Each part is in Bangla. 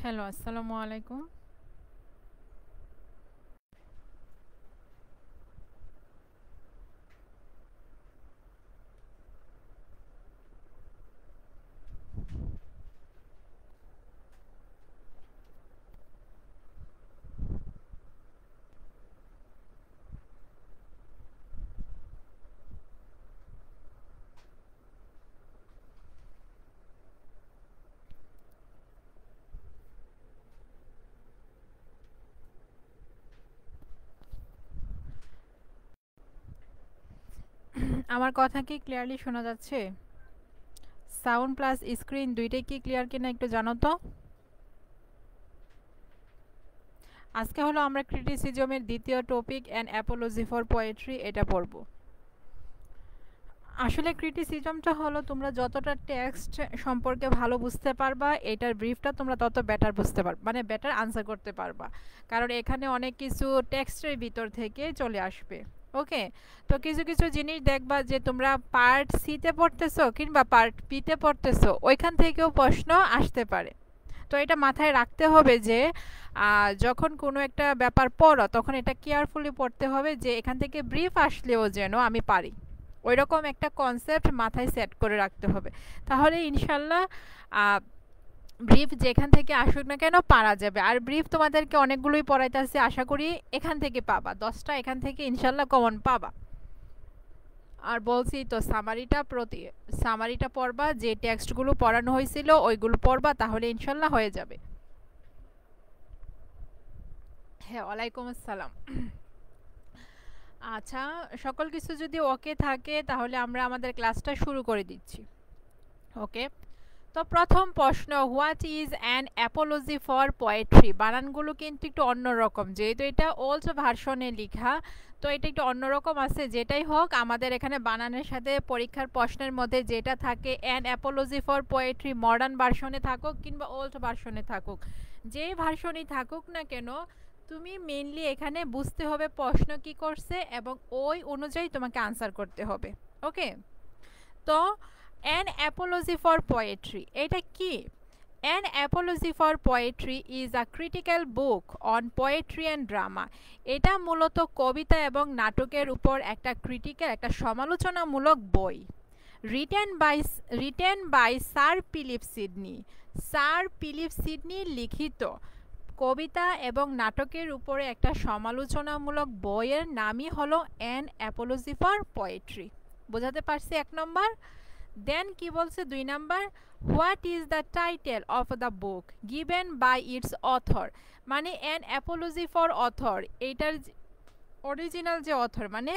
হ্যালো, আসসালামু আলাইকুম। আমার কথা কি ক্লিয়ারলি শোনা যাচ্ছে? সাউন্ড প্লাস স্ক্রিন দুইটাই কি ক্লিয়ার কিনা একটু জানো তো। আজকে হলো আমরা ক্রিটিসিজমের দ্বিতীয় topic and apology for poetry এটা পড়ব। আসলে ক্রিটিসিজমটা হলো তোমরা যতটা টেক্সট সম্পর্কে ভালো বুঝতে পারবা, এটার ব্রিফটা তোমরা তত বেটার বুঝতে পারবা, মানে বেটার আনসার করতে পারবা, কারণ এখানে অনেক কিছু টেক্সটের ভিতর থেকে চলে আসবে। ওকে, তো কিছু কিছু জিনিস দেখবা যে তোমরা পার্ট সিতে পড়তেছো কিংবা পার্ট বিতে পড়তেছো, ওইখান থেকেও প্রশ্ন আসতে পারে। তো এটা মাথায় রাখতে হবে যে যখন কোনো একটা ব্যাপার পড়ো তখন এটা কেয়ারফুলি পড়তে হবে যে এখান থেকে ব্রিফ আসলেও যেন আমি পারি, ওইরকম একটা কনসেপ্ট মাথায় সেট করে রাখতে হবে। তাহলে ইনশাল্লাহ ব্রিফ যেখান থেকে আসুক না কেন পারা যাবে। আর ব্রিফ তোমাদেরকে অনেকগুলোই পড়াইতেছে, আশা করি এখান থেকে পাবা 10টা, এখান থেকে ইনশাল্লাহ কমন পাবা। আর বলছি তো সামারিটা পড়বা, যে টেক্সটগুলো পড়ানো হয়েছিল ওইগুলো পড়বা, তাহলে ইনশাল্লাহ হয়ে যাবে। হ্যাঁ, ওয়ালাইকুম আসসালাম। আচ্ছা, সকল কিছু যদি ওকে থাকে তাহলে আমরা আমাদের ক্লাসটা শুরু করে দিচ্ছি। ওকে, তো প্রথম প্রশ্ন, what is an apology for poetry. বানানগুলো কিন্তু একটু অন্যরকম, যেহেতু এটা ওল্ড ভার্সনে লেখা, তো এটা একটু অন্যরকম আছে। যেটাই হোক, আমাদের এখানে বানানের সাথে পরীক্ষার প্রশ্নের মধ্যে যেটা থাকে, an apology for poetry, modern ভার্সনে থাকুক কিংবা ওল্ড ভার্সনে থাকুক, যেই ভার্সনই থাকুক না কেন, তুমি মেইনলি এখানে বুঝতে হবে প্রশ্ন কি করছে এবং ওই অনুযায়ী তোমাকে আনসার করতে হবে। ওকে, তো অ্যান অ্যাপোলজি ফর পোয়েট্রি এটা কি? An apology for poetry is a critical book on poetry and drama. এটা মূলত কবিতা এবং নাটকের উপর একটা ক্রিটিক্যাল, একটা সমালোচনামূলক বই। Written by Sir Philip Sidney. Sir Philip Sidney লিখিত কবিতা এবং নাটকের উপরে একটা সমালোচনামূলক বইয়ের নামই হলো অ্যান অ্যাপোলজি ফর পোয়েট্রি। বোঝাতে পারছি এক নম্বর। দেন কি বলছে 2 number, what is the title of the book given by its author. মানে অ্যান অ্যাপোলজি ফর অথর, এইটার অরিজিনাল যে অথর মানে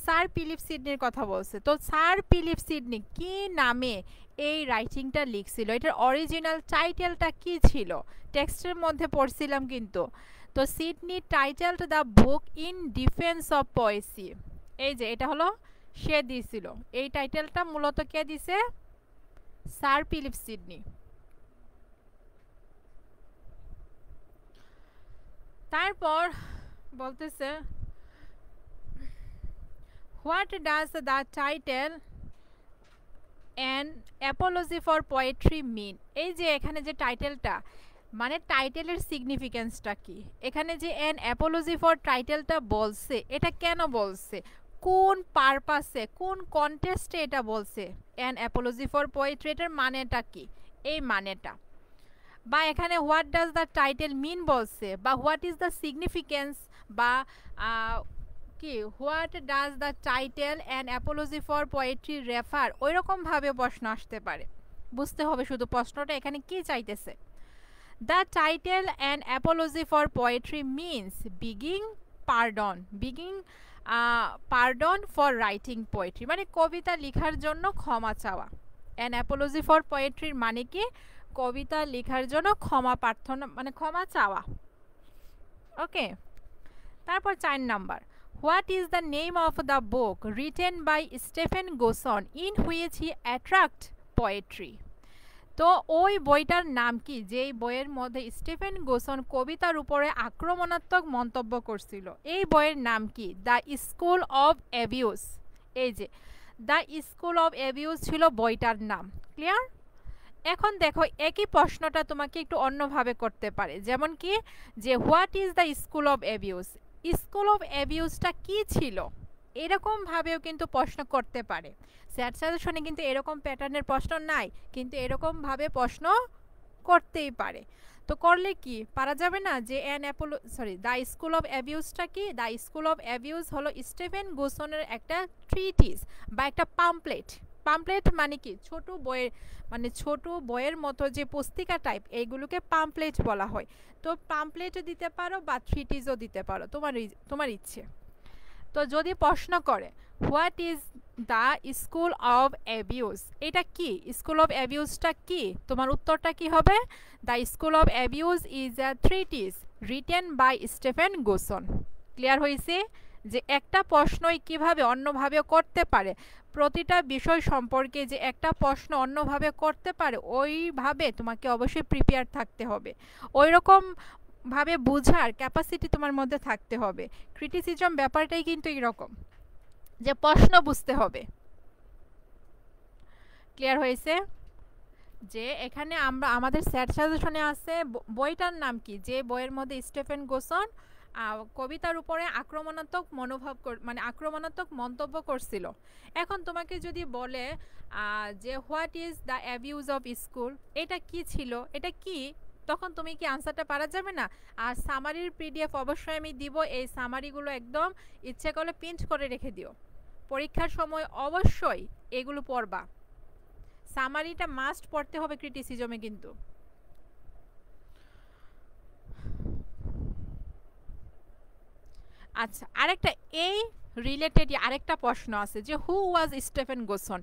স্যার ফিলিপ সিডনির কথা বলছে। তো স্যার ফিলিপ সিডনি কি নামে এই রাইটিংটা লিখছিল, এটার অরিজিনাল টাইটেলটা কি ছিল? টেক্সটের মধ্যে পড়ছিলাম কিন্তু। তো Sidney titled the book in defence of poesy. এই যে এটা হলো সে দিয়েছিল, এই টাইটেলটা মূলত কে দিছে? Sir Philip Sidney. তারপর বলতেছে, what does the title an apology for poetry mean. এই যে এখানে যে টাইটেলটা, মানে টাইটেলের সিগনিফিক্যান্সটা কি? এখানে যে অ্যান অ্যাপোলজি ফর টাইটেলটা বলছে, এটা কেন বলছে, কোন পারপাসে, কোন কন্টেস্টে এটা বলছে? অ্যান অ্যাপোলজি ফর পোয়েট্রি, এটার মানেটা কি? এই মানেটা, বা এখানে হোয়াট ডাজ দ্য টাইটেল মিন বলছে, বা হোয়াট ইজ দ্য সিগনিফিক্যান্স, বা কি what does the title and apology for poetry refer, ওই রকমভাবে প্রশ্ন আসতে পারে। বুঝতে হবে শুধু প্রশ্নটা এখানে কি চাইতেছে। The title and apology for poetry means begging pardon for writing poetry, মানে কবিতা লেখার জন্য ক্ষমা চাওয়া। অ্যান অ্যাপোলজি ফর পোয়েট্রির মানে কি? কবিতা লেখার জন্য ক্ষমা প্রার্থনা, মানে ক্ষমা চাওয়া। ওকে, তারপর 4 number, what is the name of the book written by Stephen Gosson in which he attract poetry. তো ওই বইটার নাম কি, যেই বইয়ের মধ্যে স্টিফেন গোসন কবিতার উপরে আক্রমণাত্মক মন্তব্য করছিল? এই বইয়ের নাম কি? The school of abuse. এই যে দ্য স্কুল অফ অ্যাবিউজ ছিল বইটার নাম। ক্লিয়ার? এখন দেখো একই প্রশ্নটা তোমাকে একটু অন্যভাবে করতে পারে, যেমন কি যে what is the school of abuse, school of অ্যাবিউজটা কি ছিল, এরকম ভাবেও কিন্তু প্রশ্ন করতে পারে। স্যাট সাজেশনে কিন্তু এরকম প্যাটার্নের প্রশ্ন নাই, কিন্তু এরকম ভাবে প্রশ্ন করতেই পারে। তো করলে কি পারা যাবে না যে দ্য স্কুল অফ অ্যাবিউজটা কি? দ্য স্কুল অফ অ্যাবিউজ হলো স্টিফেন গুসনের একটা ট্রিটিস বা একটা পাম্পলেট। পাম্পলেট মানে কি ছোট বইয়ের, মানে ছোট বইয়ের মতো যে পুস্তিকা টাইপ, এইগুলোকে পাম্পলেট বলা হয়। তো পাম্পলেটও দিতে পারো বা ট্রিটিসও দিতে পারো, তোমার ইচ্ছে। তো যদি প্রশ্ন করে what is the school of abuse, এটা কি, স্কুল অফ অ্যাবিউজটা কি, তোমার উত্তরটা কি হবে? The school of abuse is a treatise written by Stephen Gosson. Clear হয়েছে যে একটা প্রশ্নই কিভাবে অন্যভাবে করতে পারে, প্রতিটা বিষয় সম্পর্কে যে একটা প্রশ্ন অন্যভাবে করতে পারে, ওইভাবে তোমাকে অবশ্যই প্রিপেয়ার থাকতে হবে, ওই রকম ভাবে বোঝার ক্যাপাসিটি তোমার মধ্যে থাকতে হবে। ক্রিটিসিজম ব্যাপারটাই কিন্তু এরকম যে প্রশ্ন বুঝতে হবে। ক্লিয়ার হয়েছে যে এখানে আমরা আমাদের স্যাট সাজেশনে আছে বইটার নাম কি, যে বইয়ের মধ্যে স্টিফেন গুসন কবিতার উপরে আক্রমণাত্মক মনোভাব মানে আক্রমণাত্মক মন্তব্য করছিল। এখন তোমাকে যদি বলে যে what is the abuse of school, এটা কি ছিল, এটা কি, তখন তুমি কি আনসারটা পারা যাবে না? আর সামারির পিডিএফ অবশ্যই আমি দিব, এই সামারিগুলো একদম ইচ্ছে করলে প্রিন্ট করে রেখে দিও, পরীক্ষার সময় অবশ্যই এগুলো পড়বা। সামারিটা মাস্ট পড়তে হবে ক্রিটিসিজমে কিন্তু। আচ্ছা, আরেকটা এই রিলেটেড আরেকটা প্রশ্ন আছে যে হু ওয়াজ স্টিফেন গুসন,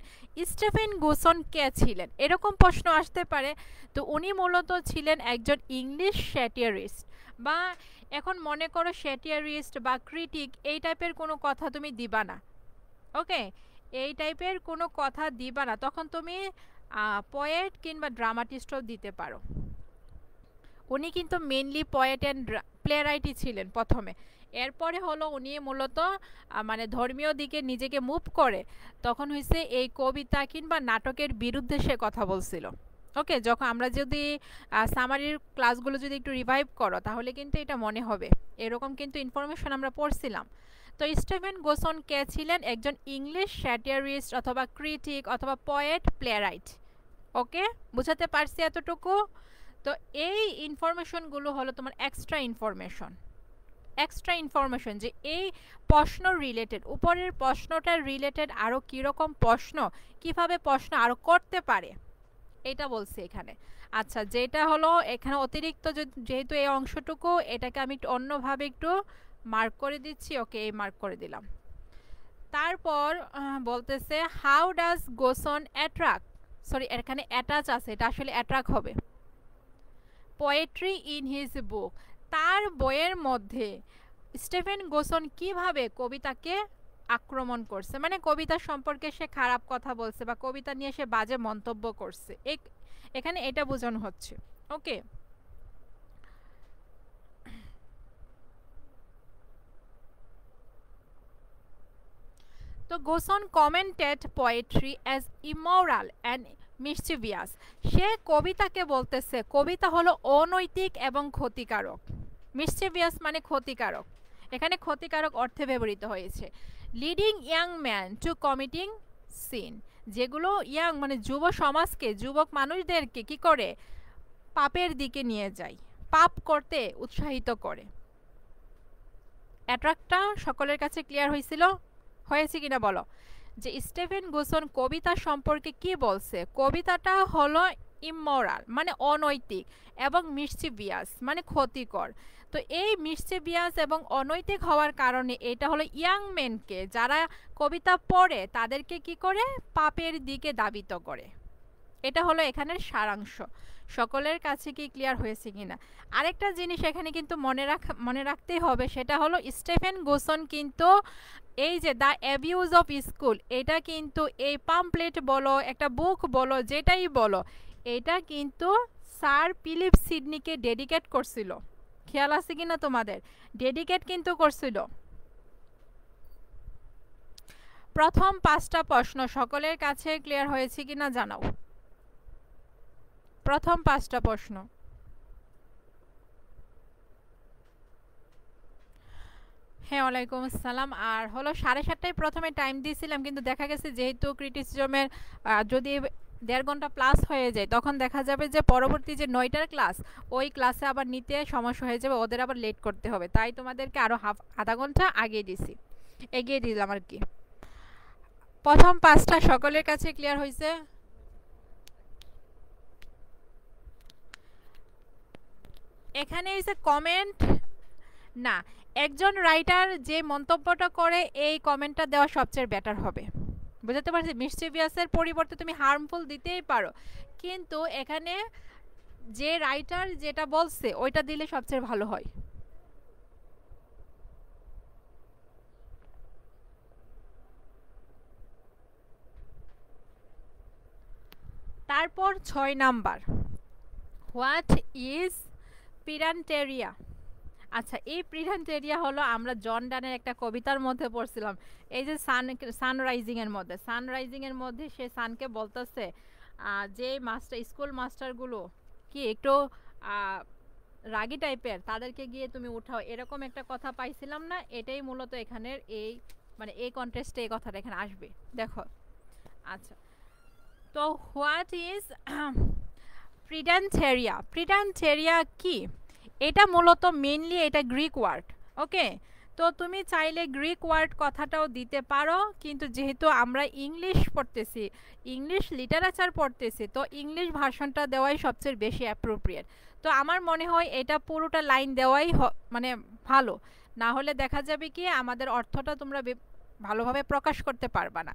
স্টিফেন গুসন কে ছিলেন, এরকম প্রশ্ন আসতে পারে। তো উনি মূলত ছিলেন একজন ইংলিশ স্যাটিরিস্ট, বা এখন মনে করো স্যাটিরিস্ট বা ক্রিটিক, এই টাইপের কোনো কথা তুমি দিবা না। ওকে, এই টাইপের কোনো কথা দিবা না, তখন তুমি পোয়েট কিংবা ড্রামাটিস্টও দিতে পারো। উনি কিন্তু মেনলি পোয়েট অ্যান্ড প্লেরাইটই ছিলেন প্রথমে, এরপরে হলো উনি মূলত মানে ধর্মীয় দিকে নিজেকে মুভ করে, তখন হয়েছে এই কবিতা কিংবা নাটকের বিরুদ্ধে সে কথা বলছিল। ওকে, যখন আমরা যদি সামারির ক্লাসগুলো যদি একটু রিভাইভ করো তাহলে কিন্তু এটা মনে হবে, এরকম কিন্তু ইনফরমেশন আমরা পড়ছিলাম। তো স্টিফেন গুসন কে ছিলেন? একজন ইংলিশ স্যাটিরিস্ট অথবা ক্রিটিক অথবা পোয়েট প্লেরাইট। ওকে, বুঝাতে পারছি এতটুকু? তো এই ইনফরমেশনগুলো হলো তোমার এক্সট্রা ইনফরমেশন যে এই প্রশ্ন রিলেটেড, উপরের প্রশ্নটার রিলেটেড আরও কীরকম প্রশ্ন, কিভাবে প্রশ্ন আরও করতে পারে, এটা বলছে এখানে। আচ্ছা, যেটা হলো এখানে অতিরিক্ত যেহেতু এই অংশটুকু, এটাকে আমি অন্যভাবে একটু মার্ক করে দিচ্ছি। ওকে, এই মার্ক করে দিলাম। তারপর বলতেছে হাউ ডাজ গোসন অ্যাট্রাক্ট, সরি এখানে অ্যাটাচ আছে, এটা আসলে অ্যাট্রাক্ট হবে, পোয়েট্রি ইন হিজ বুক, তার বইয়ের মধ্যে স্টিফেন গুসন কিভাবে কবিতাকে আক্রমণ করছে, মানে কবিতা সম্পর্কে সে খারাপ কথা বলছে বা কবিতা নিয়ে সে বাজে মন্তব্য করছে, এখানে এটা বোঝানো হচ্ছে। ওকে, তো Gosson commented poetry as immoral and mischievous, সে কবিতাকে বলতেছে কবিতা হলো অনৈতিক এবং ক্ষতিকারক। মিসচিভিয়াস মানে ক্ষতিকারক, এখানে ক্ষতিকারক অর্থে ব্যবহৃত হয়েছে। Leading young man to committing sin, যেগুলো ইয়াং মানে যুব সমাজকে, যুবক মানুষদেরকে কি করে পাপের দিকে নিয়ে যায়, পাপ করতে উৎসাহিত করে। অ্যাট্রাক্টটা সকলের কাছে ক্লিয়ার হয়েছে কিনা বলো? যে স্টিফেন গুসন কবিতা সম্পর্কে কি বলছে, কবিতাটা হলো ইমোরাল মানে অনৈতিক এবং মিসচিভিয়াস মানে ক্ষতিকর। তো এই মিসচিভিয়াস এবং অনৈতিক হওয়ার কারণে এটা হলো ইয়াং মেনকে, যারা কবিতা পড়ে তাদেরকে কি করে পাপের দিকে ধাবিত করে। এটা হলো এখানের সারাংশ। সকলের কাছে কি ক্লিয়ার হয়েছে কিনা? আরেকটা জিনিস এখানে কিন্তু মনে রাখতেই হবে, সেটা হলো স্টিফেন গুসন কিন্তু এই যে দ্য অ্যাবিউজ অফ স্কুল, এটা কিন্তু এই পাম্পলেট বলো, একটা বুক বলো, যেটাই বলো, এটা কিন্তু স্যার ফিলিপ সিডনিকে ডেডিকেট করছিল। খেয়াল আছে কিনা তোমাদের? ডেডিকেট কিন্তু করছিল। প্রথম 5টা প্রশ্ন সকলের কাছে ক্লিয়ার হয়েছে কিনা জানাও। প্রথম 5টা প্রশ্ন। হ্যাঁ, ওয়ালাইকুম আসসালাম। আর হলো 7:30টায় প্রথমে টাইম দিয়েছিলাম, কিন্তু দেখা গেছে যেহেতু ক্রিটিসিজমের যদি 1.5 ঘন্টা প্লাস হয়ে যায়, তখন দেখা যাবে যে পরবর্তী যে 9টার ক্লাস, ওই ক্লাসে আবার নিতে সমস্যা হয়ে যাবে, ওদের আবার লেট করতে হবে। তাই তোমাদেরকে আরও আধা ঘন্টা এগিয়ে দিলাম আর কি। প্রথম 5টা সকলের কাছে ক্লিয়ার হয়েছে? এখানে হচ্ছে কমেন্ট না, একজন রাইটার যে মন্তব্যটা করে এই কমেন্টটা দেওয়া সবচেয়ে বেটার হবে। বুঝতে পারছি? মিসচিভিয়াসের পরিবর্তে তুমি হার্মফুল দিতেই পারো, কিন্তু এখানে যে রাইটার যেটা বলছে ওইটা দিলে সবচেয়ে ভালো হয়। তারপর 6 নাম্বার, হোয়াট ইজ পিরান্টেরিয়া। আচ্ছা, এই পিরান্টেরিয়া হলো আমরা জন ডানের একটা কবিতার মধ্যে পড়ছিলাম। এই যে সানরাইজিং এর মধ্যে সে সানকে বলতেছে যে স্কুল মাস্টারগুলো কি একটু রাগী টাইপের, তাদেরকে গিয়ে তুমি উঠাও, এরকম একটা কথা পাইছিলাম না? এটাই মূলত এখানের এই এই কন্টেস্টে এই কথাটা এখানে আসবে। দেখো, আচ্ছা, তো হোয়াট ইজ প্রিডান্টেরিয়া কি? এটা মূলত মেইনলি এটা গ্রিক ওয়ার্ড। ওকে, তো তুমি চাইলে গ্রিক ওয়ার্ড কথাটাও দিতে পারো, কিন্তু যেহেতু আমরা ইংলিশ পড়তেছি, ইংলিশ লিটারেচার পড়তেছি, তো ইংলিশ ভার্সনটা দেওয়াই সবচেয়ে বেশি অ্যাপ্রোপ্রিয়েট। তো আমার মনে হয় এটা পুরোটা লাইন দেওয়াই ভালো। না হলে দেখা যাবে কি আমাদের অর্থটা তোমরা ভালোভাবে প্রকাশ করতে পারবা না।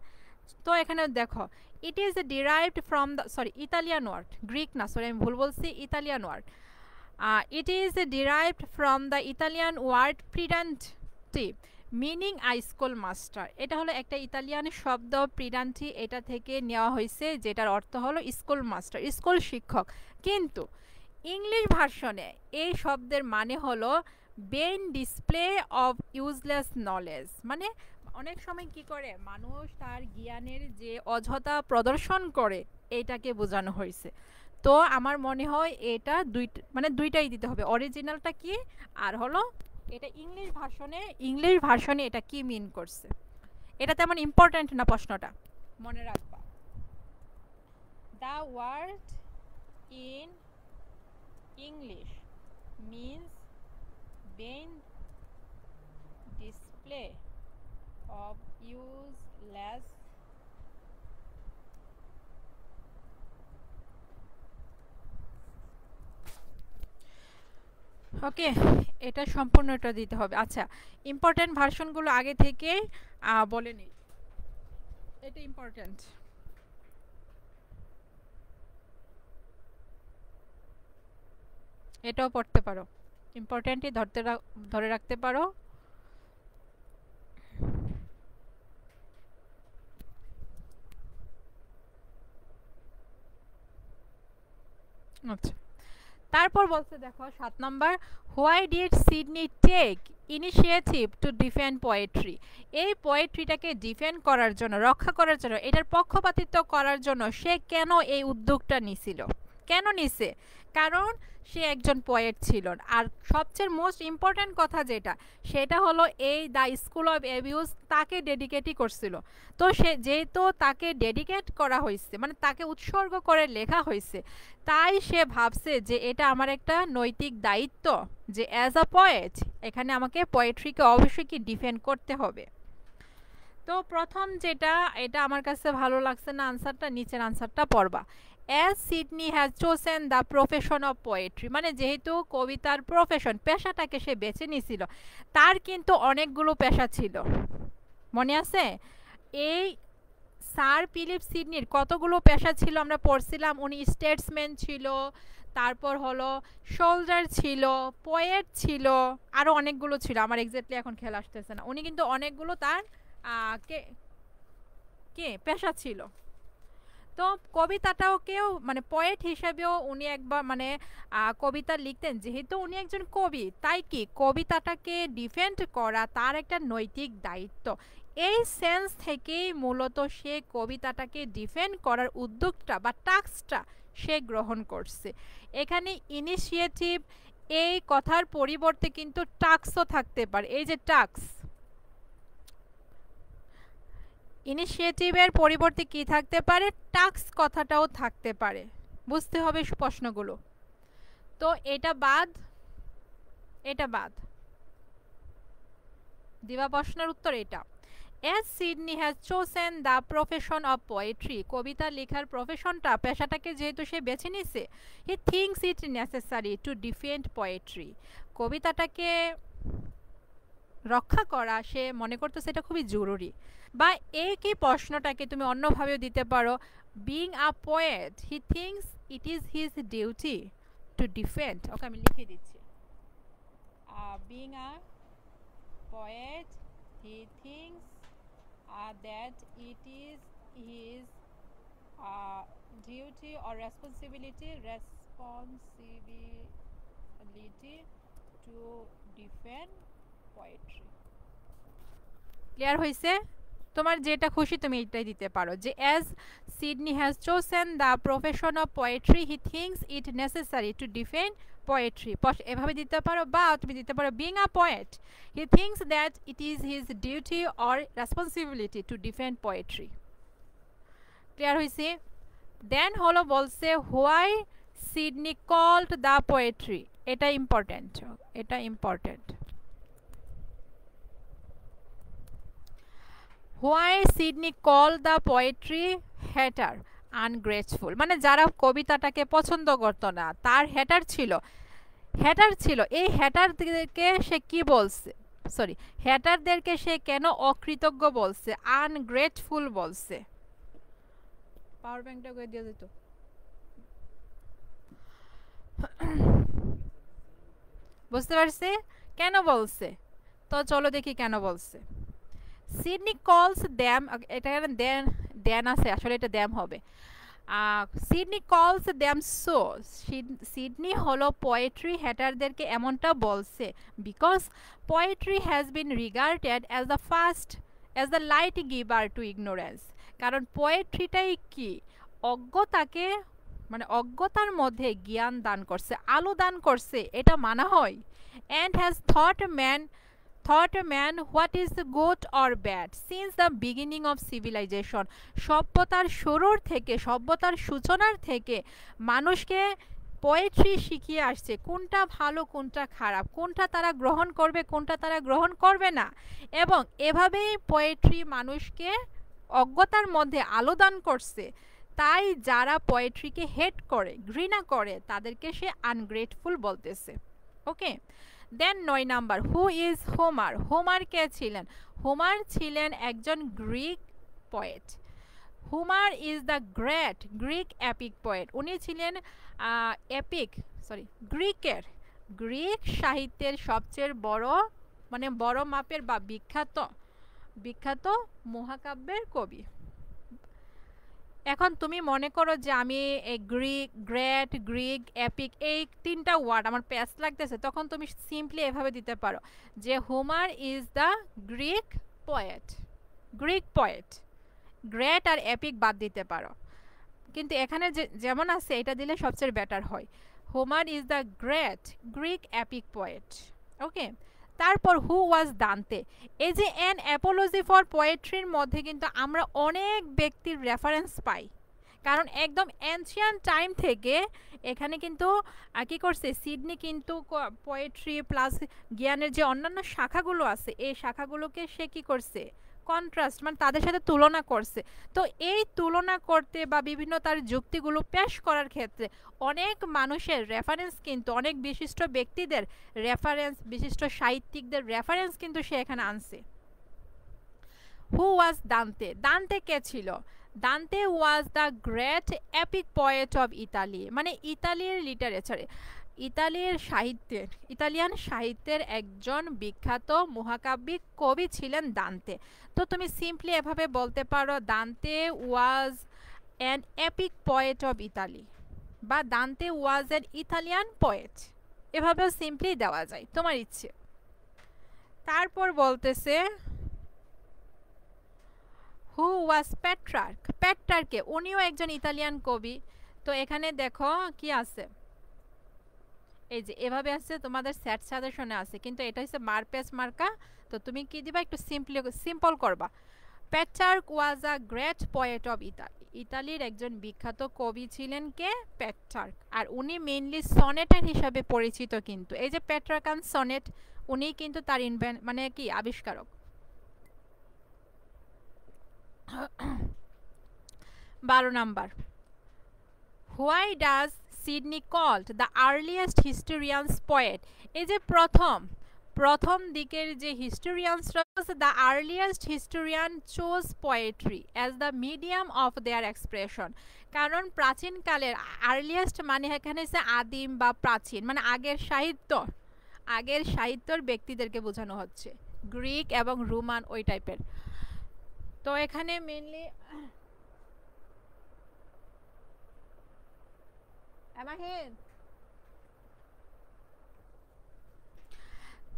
তো এখানে দেখো, it is derived from the Italian word, Greek না, আমি ভুল বলছি, Italian word. It is derived from the Italian word pedante meaning a school master. এটা হলো একটা ইতালিয়ান শব্দ pedante, এটা থেকে নেওয়া হয়েছে, যেটার অর্থ হলো স্কুল মাস্টার, স্কুল শিক্ষক। কিন্তু ইংলিশ ভার্সনে এই শব্দের মানে হলো বেইন ডিসপ্লে অফ ইউজলেস নলেজ। মানে অনেক সময় কি করে মানুষ তার জ্ঞানের যে অযথা প্রদর্শন করে, এইটাকে বোঝানো হয়েছে। তো আমার মনে হয় এটা দুইটাই দিতে হবে, অরিজিনালটা কি আর হলো এটা ইংলিশ ভার্সনে এটা কি মিন করছে। এটা তেমন ইম্পর্ট্যান্ট না প্রশ্নটা, মনে রাখবা। The word in English means vain display of useless okay, এটা সম্পূর্ণটা দিতে হবে। আচ্ছা, ইম্পর্ট্যান্ট ভার্সনগুলো আগে থেকে বলে নিই, এটা ইম্পর্ট্যান্ট। এটাও পড়তে পারো, ইম্পর্ট্যান্টই ধরে রাখতে পারো। আচ্ছা, তারপর বলছে দেখো 7 number, why did Sidney take initiative to defend poetry. এই পোয়েট্রিটাকে ডিফেন্ড করার জন্য, রক্ষা করার জন্য, এটার পক্ষপাতিত্ব করার জন্য সে কেন এই উদ্যোগটা নিছিল? কেন নিছে? কারণ সে একজন পোয়েট ছিল। আর সবচেয়ে মোস্ট ইম্পর্ট্যান্ট কথা যেটা, সেটা হলো এই দ্য স্কুল অফ অ্যাবিউজ তাকে ডেডিকেটই করছিল। তো সে যেহেতু তাকে ডেডিকেট করা হয়েছে, মানে তাকে উৎসর্গ করে লেখা হয়েছে, তাই সে ভাবছে যে এটা আমার একটা নৈতিক দায়িত্ব যে অ্যাজ আ পোয়েট এখানে আমাকে পোয়েট্রিকে অবশ্যই কি ডিফেন্ড করতে হবে। তো প্রথম যেটা, এটা আমার কাছে ভালো লাগছে না আনসারটা, নিচের আনসারটা পড়বা। As Sidney has chosen the profession of poetry, মানে যেহেতু কবিতার প্রফেশন, পেশাটাকে সে বেছে নিয়েছিল, তার কিন্তু অনেকগুলো পেশা ছিল, মনে আছে? এই স্যার ফিলিপ সিডনির কতগুলো পেশা ছিল আমরা পড়ছিলাম। উনি স্টেটসম্যান ছিল, তারপর হলো সোলজার ছিল, পোয়েট ছিল, আরও অনেকগুলো ছিল, আমার এক্স্যাক্টলি এখন খেয়াল আসতেছে না। উনি কিন্তু অনেকগুলো তার কে কে পেশা ছিল। তো কবিতাটাও কেউ পোয়েট হিসেবেও উনি একবার কবিতা লিখতেন, যেহেতু উনি একজন কবি, তাই কি কবিতাটাকে ডিফেন্ড করা তার একটা নৈতিক দায়িত্ব। এই সেন্স থেকেই মূলত সে কবিতাটাকে ডিফেন্ড করার উদ্যোগটা বা টাস্কটা সে গ্রহণ করছে। এখানে ইনিশিয়েটিভ এই কথার পরিবর্তে কিন্তু টাস্কও থাকতে পারে। এই যে টাস্ক, ইনিশিয়েটিভের পরিবর্তে কি থাকতে পারে, টাস্ক কথাটাও থাকতে পারে। বুঝতে হবে প্রশ্নগুলো। তো এটা বাদ, এটা বাদ দিবা প্রশ্নের উত্তর এটা। As Sydney has chosen the profession of poetry, কবিতা লেখার প্রফেশনটা, পেশাটাকে যেহেতু সে বেছে নিছে, he thinks it necessary to defend poetry, কবিতাটাকে রক্ষা করা সে মনে করতেছে এটা খুবই জরুরি। বা একই প্রশ্নটাকে তুমি অন্যভাবেও দিতে পারো, being a poet he thinks it is his duty to defend, ওকে আমি লিখে দিচ্ছি, being a poet he thinks that it is his duty or responsibility to defend poetry. Clear হয়েছে? তোমার যেটা খুশি তুমি এটাই দিতে পারো, যে as Sydney has chosen the profession of poetry he thinks it necessary to defend poetry, এভাবে দিতে পারো। বা তুমি দিতে পারো being a poet he thinks that it is his duty or responsibility to defend poetry. Clear হয়েছে? দেন হলো বলছে why Sydney called the poetry, এটা ইম্পর্টেন্ট, এটা important. why Sydney called the poetry hater ungrateful, মানে যারা কবিতাটাকে পছন্দ করতো না, তার হ্যাটার ছিল, হ্যাটার ছিল, এই হ্যাটারদেরকে সে কি বলছে, সরি, হ্যাটারদেরকে সে কেন অকৃতজ্ঞ বলছে, আনগ্রেটফুল বলছে। পাওয়ার ব্যাংকটা করে দিয়ে যেত, বুঝতে পারছি কেন বলছে? তো চলো দেখি কেন বলছে। সিডনি কলস দ্যাম, এটা দেন দেন আছে, আসলে এটা দ্যাম হবে। সিডনি কলস দ্যাম সো, সিডনি হলো পোয়েট্রি হ্যাটারদেরকে এমনটা বলছে because poetry has been regarded as the first as the light giver two ignorance, কারণ পোয়েট্রিটাই কি, অজ্ঞতাকে, মানে অজ্ঞতার মধ্যে জ্ঞান দান করছে, আলো দান করছে, এটা মানা হয়। And has thought man what is good or bad since the beginning of civilization, সভ্যতার শুরুর থেকে, সভ্যতার সূচনার থেকে মানুষকে পোয়েট্রি শিখিয়ে আসছে কোনটা ভালো কোনটা খারাপ, কোনটা তারা গ্রহণ করবে কোনটা তারা গ্রহণ করবে না। এবং এভাবেই পোয়েট্রি মানুষকে অজ্ঞতার মধ্যে আলো দান করছে। তাই যারা পোয়েট্রিকে হেট করে, ঘৃণা করে, তাদেরকে সে আনগ্রেটফুল বলতেছে। Okay, then 9 number, who is Homer, Homer কে ছিলেন? হোমার ছিলেন একজন Greek poet. Homer is the great Greek epic poet, উনি ছিলেন গ্রিক সাহিত্যের সবচেয়ে বড়, মানে বড় মাপের বা বিখ্যাত মহাকাব্যের কবি। এখন তুমি মনে করো যে আমি এই গ্রেট, গ্রিক, এপিক এই তিনটা ওয়ার্ড আমার প্যাচ লাগতেছে, তখন তুমি সিম্পলি এভাবে দিতে পারো যে Homer is the Greek poet, great আর এপিক বাদ দিতে পারো, কিন্তু এখানে যেমন আছে এটা দিলে সবচেয়ে বেটার হয়। Homer is the great Greek epic poet. Okay, তারপর হু ওয়াজ দান্তে, এই যে অ্যান অ্যাপোলজি ফর পোয়েট্রির মধ্যে কিন্তু আমরা অনেক ব্যক্তির রেফারেন্স পাই, কারণ একদম অ্যানশিয়ান্ট টাইম থেকে এখানে কিন্তু কী করছে, সিডনি কিন্তু পোয়েট্রি প্লাস জ্ঞানের যে অন্যান্য শাখাগুলো আছে এই শাখাগুলোকে সে কী করছে, কন্ট্রাস্ট, মানে তাদের সাথে তুলনা করছে। তো এই তুলনা করতে বা বিভিন্ন তার যুক্তিগুলো পেশ করার ক্ষেত্রে অনেক মানুষের রেফারেন্স, কিন্তু অনেক বিশিষ্ট ব্যক্তিদের রেফারেন্স, বিশিষ্ট সাহিত্যিকদের রেফারেন্স কিন্তু সে এখানে আনছে। হু ওয়াজ দান্তে, দান্তে কে ছিল? দান্তে was the great epic poet of Italy, মানে ইতালির লিটারেচারে, ইতালিয়ান সাহিত্যের একজন বিখ্যাত মহাকাব্যিক কবি ছিলেন দান্তে। তো তুমি সিম্পলি এভাবে বলতে পারো Dante was an epic poet of Italy, বা Dante was an Italian poet, এভাবেও সিম্পলি দেওয়া যায়, তোমার ইচ্ছে। তারপর বলতেছে হু ওয়াজ পেট্রার্ক, পেট্রার্কে উনিও একজন ইতালিয়ান কবি। তো এখানে দেখো কি আছে, এই যে এভাবে আছে, তোমাদের সেট সাজেশনে আছে, কিন্তু এটা হচ্ছে মারপেস মার্কা। তো তুমি কি দিবা, একটু সিম্পল করবা। Petrarch was a great poet of Italy. ইতালির একজন বিখ্যাত কবি ছিলেন কে, পেট্রার্ক। আর উনি মেইনলি সনেটার হিসাবে পরিচিত, কিন্তু এই যে পেট্রার্কান সনেট, উনি কিন্তু তার মানে কি আবিষ্কারক। 12 number, why does Sidney called the earliest historians poet. এই যে প্রথম দিকের যে হিস্টোরিয়ানসরা, the earliest historian chose poetry as the medium of their expression. কারণ প্রাচীনকালের, আর্লিয়েস্ট মানে এখানে হচ্ছে আদিম বা প্রাচীন, মানে আগের সাহিত্যর ব্যক্তিদেরকে বোঝানো হচ্ছে, গ্রিক এবং রোমান ওই টাইপের। তো এখানে মেনলি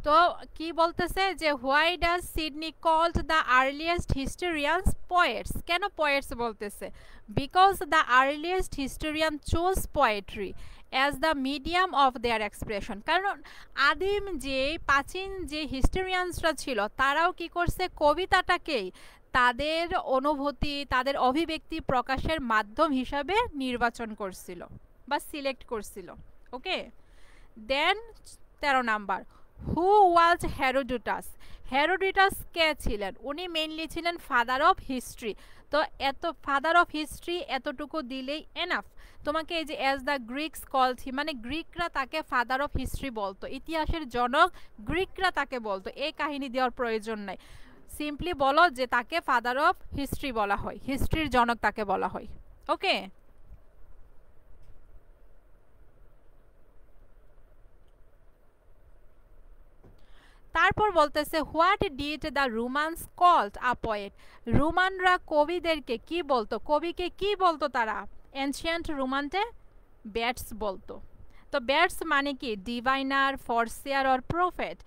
তো কি বলতেছে যে why does Sidney called the earliest historians poets. কেন পোয়েটস বলতেছে, because the earliest historian chose poetry as the medium of their expression. কারণ আদিম যে প্রাচীন যে হিস্টোরিয়ানসরা ছিল, তারাও কি করছে, কবিতাটাকেই তাদের অনুভূতি, তাদের অভিব্যক্তি প্রকাশের মাধ্যম হিসাবে নির্বাচন করছিল বা সিলেক্ট করছিল। ওকে, দেন 13 নাম্বার, হু ওয়াজ হেরোডোটাস। হেরোডোটাস কে ছিলেন, উনি মেইনলি ছিলেন ফাদার অফ হিস্ট্রি। তো এত ফাদার অফ হিস্ট্রি এতটুকু দিলেই এনাফ। তোমাকে এই যে অ্যাজ দ্য গ্রিকস কল্ড হিম, মানে গ্রিকরা তাকে ফাদার অফ হিস্ট্রি বলতো, ইতিহাসের জনক গ্রিকরা তাকে বলতো, এই কাহিনী দেওয়ার প্রয়োজন নাই। সিম্পলি বলো যে তাকে ফাদার অফ হিস্ট্রি বলা হয়, হিস্ট্রির জনক তাকে বলা হয়। ওকে, তারপর বলতেছে what did the Romans called a poet. রোমানরা কবিদেরকে কি বলতো, কবিকে কি বলতো তারা, এনশিয়েন্ট রোমানতে ব্যাটস বলতো। তো ব্যাটস মানে কি, ডিভাইনার, ফরসিয়ার অর প্রফেট।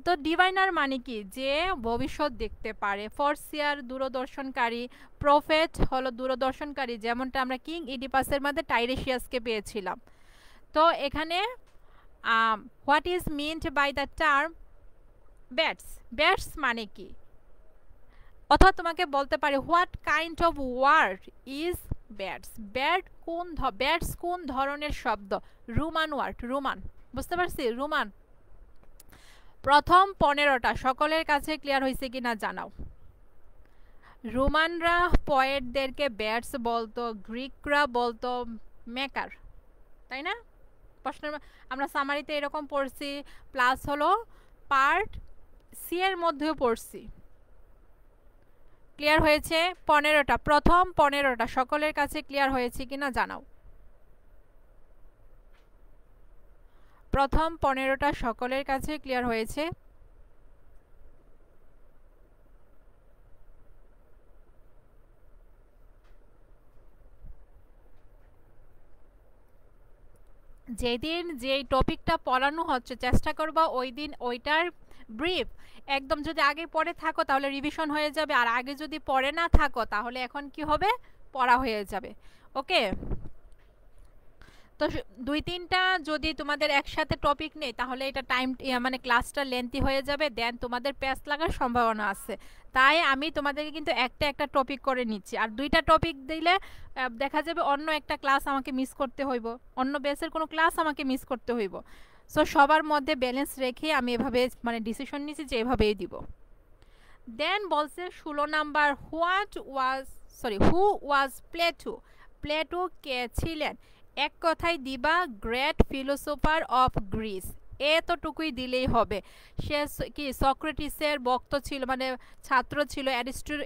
তো ডিভাইনার মানে কি, যে ভবিষ্যৎ দেখতে পারে, ফরসিয়ার দূরদর্শনকারী, প্রফেট হলো দূরদর্শনকারী, যেমনটা আমরা কিং ইডিপাসের মধ্যে টাইরেশিয়াসকে পেয়েছিলাম। তো এখানে what is meant by the term vates, vates মানে কি, অথবা তোমাকে বলতে পারে what kind of word is vates. Vates কোন ধরনের শব্দ, রোমান ওয়ার্ড, রোমান, বুঝতে পারছি, রোমান। প্রথম 15টা সকলের কাছে ক্লিয়ার হয়েছে কিনা জানাও। রোমানরা পয়েটদেরকে ব্যাটস বলতো, গ্রিকরা বলতো মেকার, তাই না? প্রশ্নের আমরা সামারিতে এরকম পড়ছি, প্লাস হলো পার্ট সি এর মধ্যেও পড়ছি। ক্লিয়ার হয়েছে? 15টা, প্রথম 15টা সকলের কাছে ক্লিয়ার হয়েছে কিনা জানাও। প্রথম 15টা সকলের কাছে ক্লিয়ার হয়েছে? যেদিন যেই টপিকটা পড়ানো হচ্ছে চেষ্টা করবা ওই দিন ওইটার ব্রিফ একদম, যদি আগে পড়ে থাকো তাহলে রিভিশন হয়ে যাবে, আর আগে যদি পড়ে না থাকো তাহলে এখন কি হবে, পড়া হয়ে যাবে। ওকে, তো 2-3টা যদি তোমাদের একসাথে টপিক নেই তাহলে এটা টাইম মানে ক্লাসটা লেন্থি হয়ে যাবে, দেন তোমাদের প্যাচ লাগার সম্ভাবনা আছে। তাই আমি তোমাদেরকে কিন্তু একটা টপিক করে নিচ্ছি, আর 2টা টপিক দিলে দেখা যাবে অন্য একটা ক্লাস আমাকে মিস করতে হইব, অন্য বেসের কোনো ক্লাস আমাকে মিস করতে হইব। সো সবার মধ্যে ব্যালেন্স রেখে আমি এভাবে মানে ডিসিশন নিয়েছি যে এভাবেই দিব। দেন বলছে 16 নাম্বার, হু ওয়াজ প্লেটো। প্লেটো কে ছিলেন, এক কথায় দিবা গ্রেট ফিলোসোফার অফ গ্রিস, এতটুকুই দিলেই হবে। সে কি সক্রেটিসের ভক্ত ছিল, মানে ছাত্র ছিল,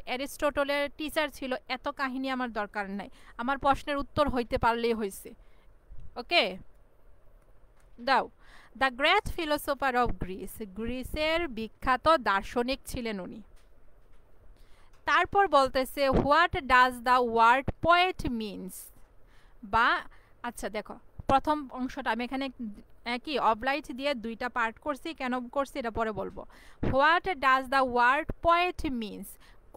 অ্যারিস্টটলের টিচার ছিল, এত কাহিনী আমার দরকার নাই, আমার প্রশ্নের উত্তর হইতে পারলেই হয়েছে। ওকে, দাও। The great philosopher of Greece, গ্রিসের বিখ্যাত দার্শনিক ছিলেন উনি। তারপর বলতেছে what does the word poet means, বা আচ্ছা দেখো প্রথম অংশটা আমি এখানে কি অবলাইট দিয়ে 2টা পার্ট করছি, কেন করছি এটা পরে বলবো। What does the word poet means,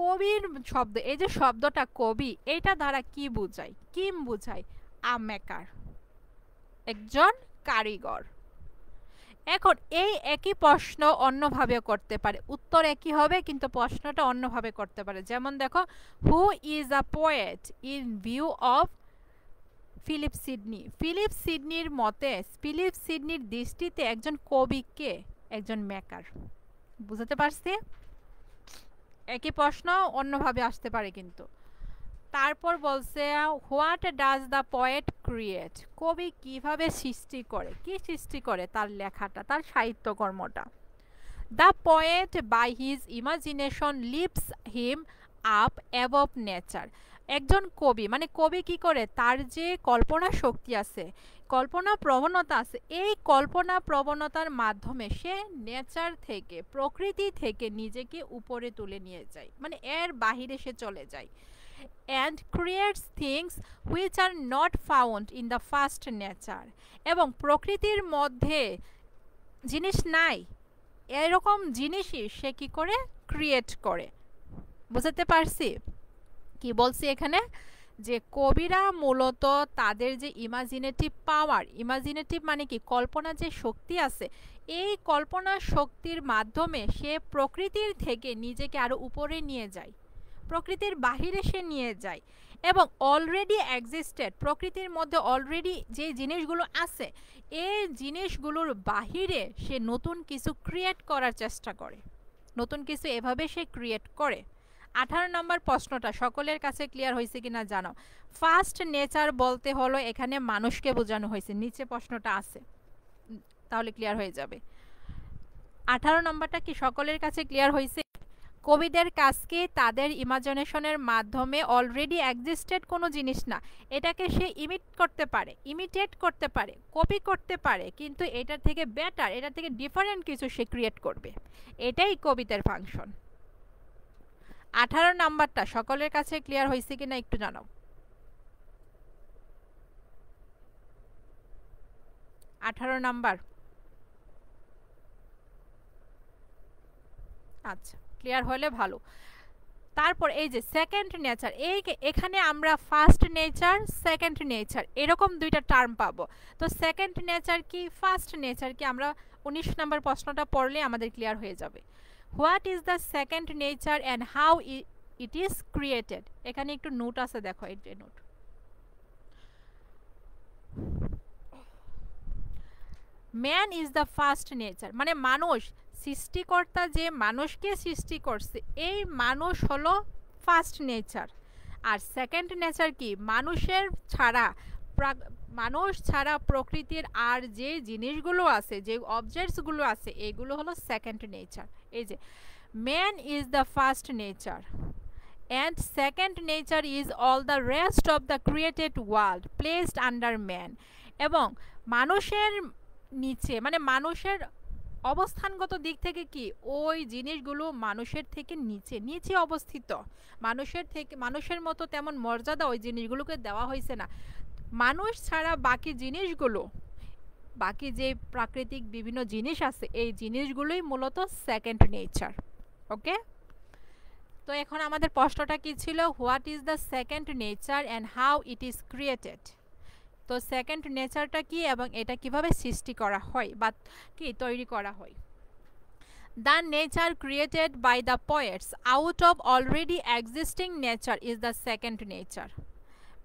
কবির শব্দ, এই যে শব্দটা কবি, এটা দ্বারা কি বোঝায়, কিম বোঝায়, আ মেকার, একজন কারিগর। এখন এই একই প্রশ্ন অন্যভাবে করতে পারে, উত্তর একই হবে কিন্তু প্রশ্নটা অন্যভাবে করতে পারে। যেমন দেখো, who is a poet in view of Philip Sidney. Philip সিডনির মতে, ফিলিপ সিডনির দৃষ্টিতে একজন কবি কে? একজন মেকার। বুঝতে পারছি? একই প্রশ্ন অন্যভাবে আসতে পারে কিন্তু। তারপর বলছে what does the poet create. কবি কিভাবে সৃষ্টি করে, কি সৃষ্টি করে? তার লেখাটা, তার সাহিত্যকর্মটা। The poet by his imagination lifts him up above nature. একজন কবি মানে কবি কি করে? তার যে কল্পনা শক্তি আছে, কল্পনা প্রবণতা আছে, এই কল্পনা প্রবণতার মাধ্যমে সে নেচার থেকে, প্রকৃতি থেকে নিজেকে উপরে তুলে নিয়ে যায়, মানে এর বাহিরে সে চলে যায়। and creates things which are not found in the first nature। এবং প্রকৃতির মধ্যে জিনিস নাই, এরকম জিনিসই সে কি করে? ক্রিয়েট করে। বুঝতে পারছি কি বলছি এখানে? যে কবিরা মূলত তাদের যে ইমাজিনেটিভ পাওয়ার, ইমাজিনেটিভ মানে কি? কল্পনা যে শক্তি আছে, এই কল্পনা শক্তির মাধ্যমে সে প্রকৃতির থেকে নিজেকে আরো উপরে নিয়ে যায়, প্রকৃতির বাহিরে সে নিয়ে যায়। এবং অলরেডি এক্সিস্টেড, প্রকৃতির মধ্যে অলরেডি যে জিনিসগুলো আছে, এই জিনিসগুলোর বাহিরে সে নতুন কিছু ক্রিয়েট করার চেষ্টা করে, নতুন কিছু এভাবে সে ক্রিয়েট করে। 18 নম্বর প্রশ্নটা সকলের কাছে ক্লিয়ার হয়েছে কিনা জানো। ফার্স্ট নেচার বলতে হলো এখানে মানুষকে বোঝানো হয়েছে, নিচে প্রশ্নটা আছে, তাহলে ক্লিয়ার হয়ে যাবে। 18 নম্বরটা কি সকলের কাছে ক্লিয়ার হয়েছে? কবিদের কাজকে তাদের ইমাজিনেশনের মাধ্যমে অলরেডি এক্সিস্টেড কোনো জিনিস না, এটাকে সে ইমিটেট করতে পারে, কপি করতে পারে, কিন্তু এটার থেকে বেটার, এটার থেকে ডিফারেন্ট কিছু সে ক্রিয়েট করবে, এটাই কবিতার ফাংশন। 18 নাম্বারটা সকলের কাছে ক্লিয়ার হয়েছে কিনা একটু জানাও। 18 নাম্বার। আচ্ছা, ক্লিয়ার হলে ভালো। তারপর এই যে সেকেন্ড নেচার, এখানে আমরা ফার্স্ট নেচার, সেকেন্ড নেচার এরকম দুইটা টার্ম পাবো। তো সেকেন্ড নেচার কি, ফার্স্ট নেচার কি, আমরা 19 নম্বর প্রশ্নটা পড়লে আমাদের ক্লিয়ার হয়ে যাবে। What is the second nature and how it is created. এখানে একটু নোট আছে, দেখো এই যে note. Man is the first nature, মানে মানুষ, সৃষ্টিকর্তা যে মানুষকে সৃষ্টি করছে, এই মানুষ হলো ফার্স্ট নেচার। আর সেকেন্ড নেচার কি, মানুষ ছাড়া প্রকৃতির আর যে জিনিসগুলো আছে, যে অবজেক্টসগুলো আছে, এগুলো হলো সেকেন্ড নেচার। এই যে man is the first nature and second nature is all the rest of the created world placed under man। এবং মানুষের নিচে মানে মানুষের অবস্থানগত দিক থেকে কি, ওই জিনিসগুলো মানুষের থেকে নিচে নিচে অবস্থিত, মানুষের মতো তেমন মর্যাদা ওই জিনিসগুলোকে দেওয়া হয়েছে না। মানুষ ছাড়া বাকি জিনিসগুলো, বাকি যে প্রাকৃতিক বিভিন্ন জিনিস আছে, এই জিনিসগুলোই মূলত সেকেন্ড নেচার। ওকে, তো এখন আমাদের প্রশ্নটা কি ছিল? What is the second nature and how it is created. তো সেকেন্ড নেচারটা কি এবং এটা কিভাবে সৃষ্টি করা হয় বা কি তৈরি করা হয়। The nature created by the poets out of already existing nature is the second nature.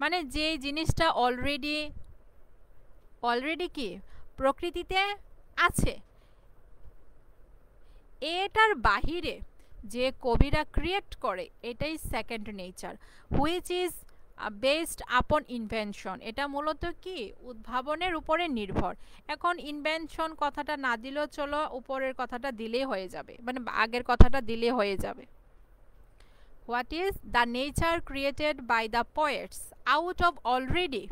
মানে যে জিনিসটা অলরেডি কি প্রকৃতিতে আছে, এটার বাহিরে যে কবিরা ক্রিয়েট করে, এটাই second nature. Which is based আপন ইনভেনশন, এটা মূলত কি উদ্ভাবনের উপরে নির্ভর। এখন ইনভেনশন কথাটা না দিলেও চলো, উপরের কথাটা দিলেই হয়ে যাবে, মানে আগের কথাটা দিলে হয়ে যাবে। What is the nature created by the poets out of already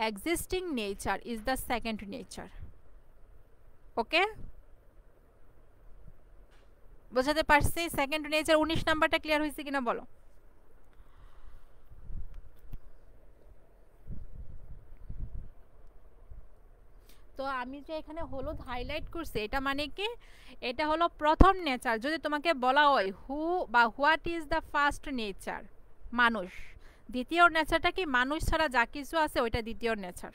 existing nature is the second nature. Okay, বোঝাতে পারছি সেকেন্ড নেচার। 19 নাম্বারটা ক্লিয়ার হয়েছে কিনা বলো। তো আমি যে এখানে হলুদ হাইলাইট করছি, এটা মানে কি, এটা হলো প্রথম নেচার। যদি তোমাকে বলা হয় হু বা what is the first nature, মানুষ, দ্বিতীয় নেচারটা কি? মানুষ ছাড়া যা কিছু আছে ওইটা দ্বিতীয় নেচার।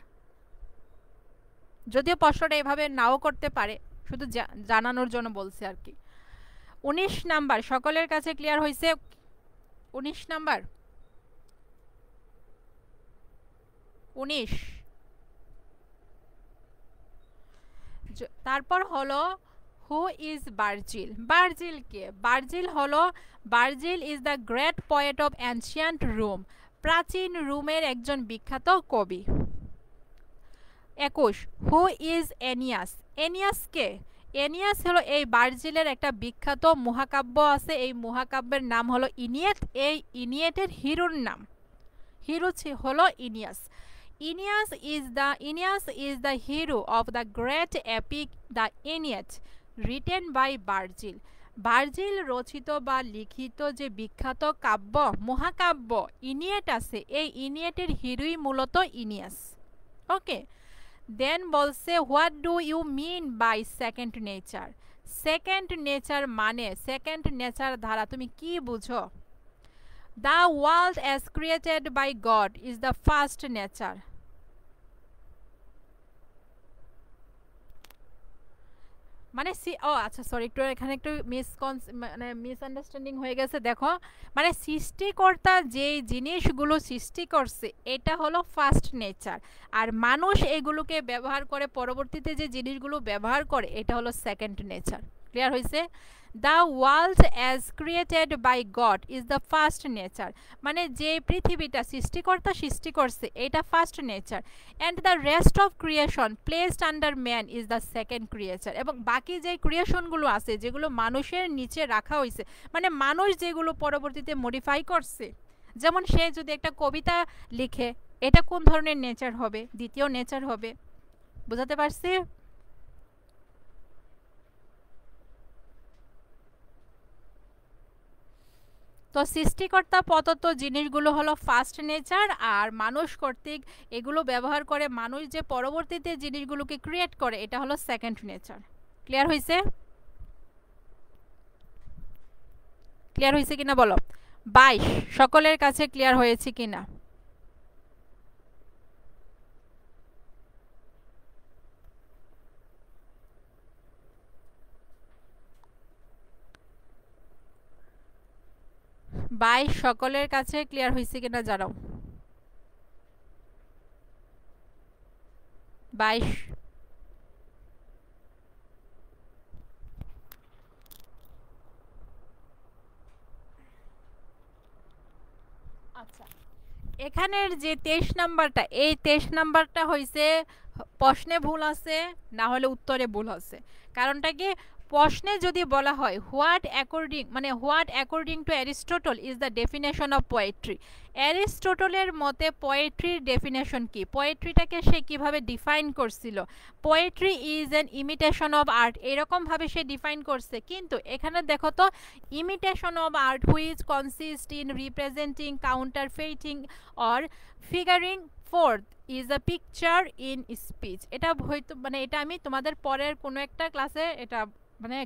যদিও প্রশ্নটা এভাবে নাও করতে পারে, শুধু জানানোর জন্য বলছি আর কি। 19 নাম্বার সকলের কাছে ক্লিয়ার হয়েছে? 19 নাম্বার 19। তারপর হলো হু ইজ ভার্জিল। ভার্জিল কে? ভার্জিল হলো, Virgil is the great poet of ancient Rome. প্রাচীন রোমের একজন বিখ্যাত কবি। 21 হু ইজ এনিয়াস। এনিয়াস কে? এনিয়াস হলো এই ভার্জিলের একটা বিখ্যাত মহাকাব্য আছে, এই মহাকাব্যের নাম হলো ইনিয়েট। এই ইনিয়েটের হিরোর নাম, হিরো হলো ইনিয়াস। Aeneas is the hero of the great epic the Aeneid written by Virgil. Virgil রচিত বা লিখিত যে বিখ্যাত কাব্য মহাকাব্য ইনিয়েট আছে, এই ইনিয়েটের হিরোই মূলত ইনিয়াস। ওকে, দেন বলছে what do you mean by second nature. Second nature মানে, সেকেন্ড নেচার দ্বারা তুমি কি বুঝো? The world as created by God is the first nature. মানে আচ্ছা সরি, একটু এখানে একটু মিসআন্ডারস্ট্যান্ডিং হয়ে গেছে। দেখো, মানে সৃষ্টিকর্তা যে জিনিসগুলো সৃষ্টি করছে এটা হলো ফার্স্ট নেচার, আর মানুষ এগুলোকে ব্যবহার করে, পরবর্তীতে যে জিনিসগুলো ব্যবহার করে এটা হলো সেকেন্ড নেচার। ক্লিয়ার হয়েছে? The world as created by God is the first nature, মানে যে পৃথিবীটা সৃষ্টিকর্তা সৃষ্টি করছে এটা first nature. And the rest of creation placed under man is the second creature. এবং বাকি যে ক্রিয়েশনগুলো আছে যেগুলো মানুষের নিচে রাখা হয়েছে, মানে মানুষ যেগুলো পরবর্তীতে মডিফাই করছে, যেমন সে যদি একটা কবিতা লিখে, এটা কোন ধরনের নেচার হবে? দ্বিতীয় নেচার হবে। বুঝাতে পারছি? তো সৃষ্টিকর্তা প্রদত্ত জিনিসগুলো হলো ফার্স্ট নেচার, আর মানুষ কর্তৃক এগুলো ব্যবহার করে মানুষ যে পরবর্তীতে জিনিসগুলোকে ক্রিয়েট করে এটা হলো সেকেন্ড নেচার। ক্লিয়ার হয়েছে? ক্লিয়ার হয়েছে কিনা বলো? 22 সকলের কাছে ক্লিয়ার হয়েছে কিনা? সকলের কাছে ক্লিয়ার হয়েছে কিনা জানাও। 22 আচ্ছা, এখানের যে 23 নাম্বারটা, এই 23 নাম্বারটা হয়েছে প্রশ্নে ভুল আছে, না হলে উত্তরে ভুল আছে। কারণটা কি? প্রশ্নে যদি বলা হয় what according to Aristotle is the definition of poetry, অ্যারিস্টটলের মতে পোয়েট্রির ডেফিনেশন কি, পোয়েট্রিটাকে সে কিভাবে ডিফাইন করছিল, poetry is an imitation of art, এরকমভাবে সে ডিফাইন করছে। কিন্তু এখানে দেখো তো, imitation of art which consist in representing, counterfeiting or figuring forth is a picture in speech. এটা হয়তো মানে এটা আমি তোমাদের পরের কোনো একটা ক্লাসে এটা মানে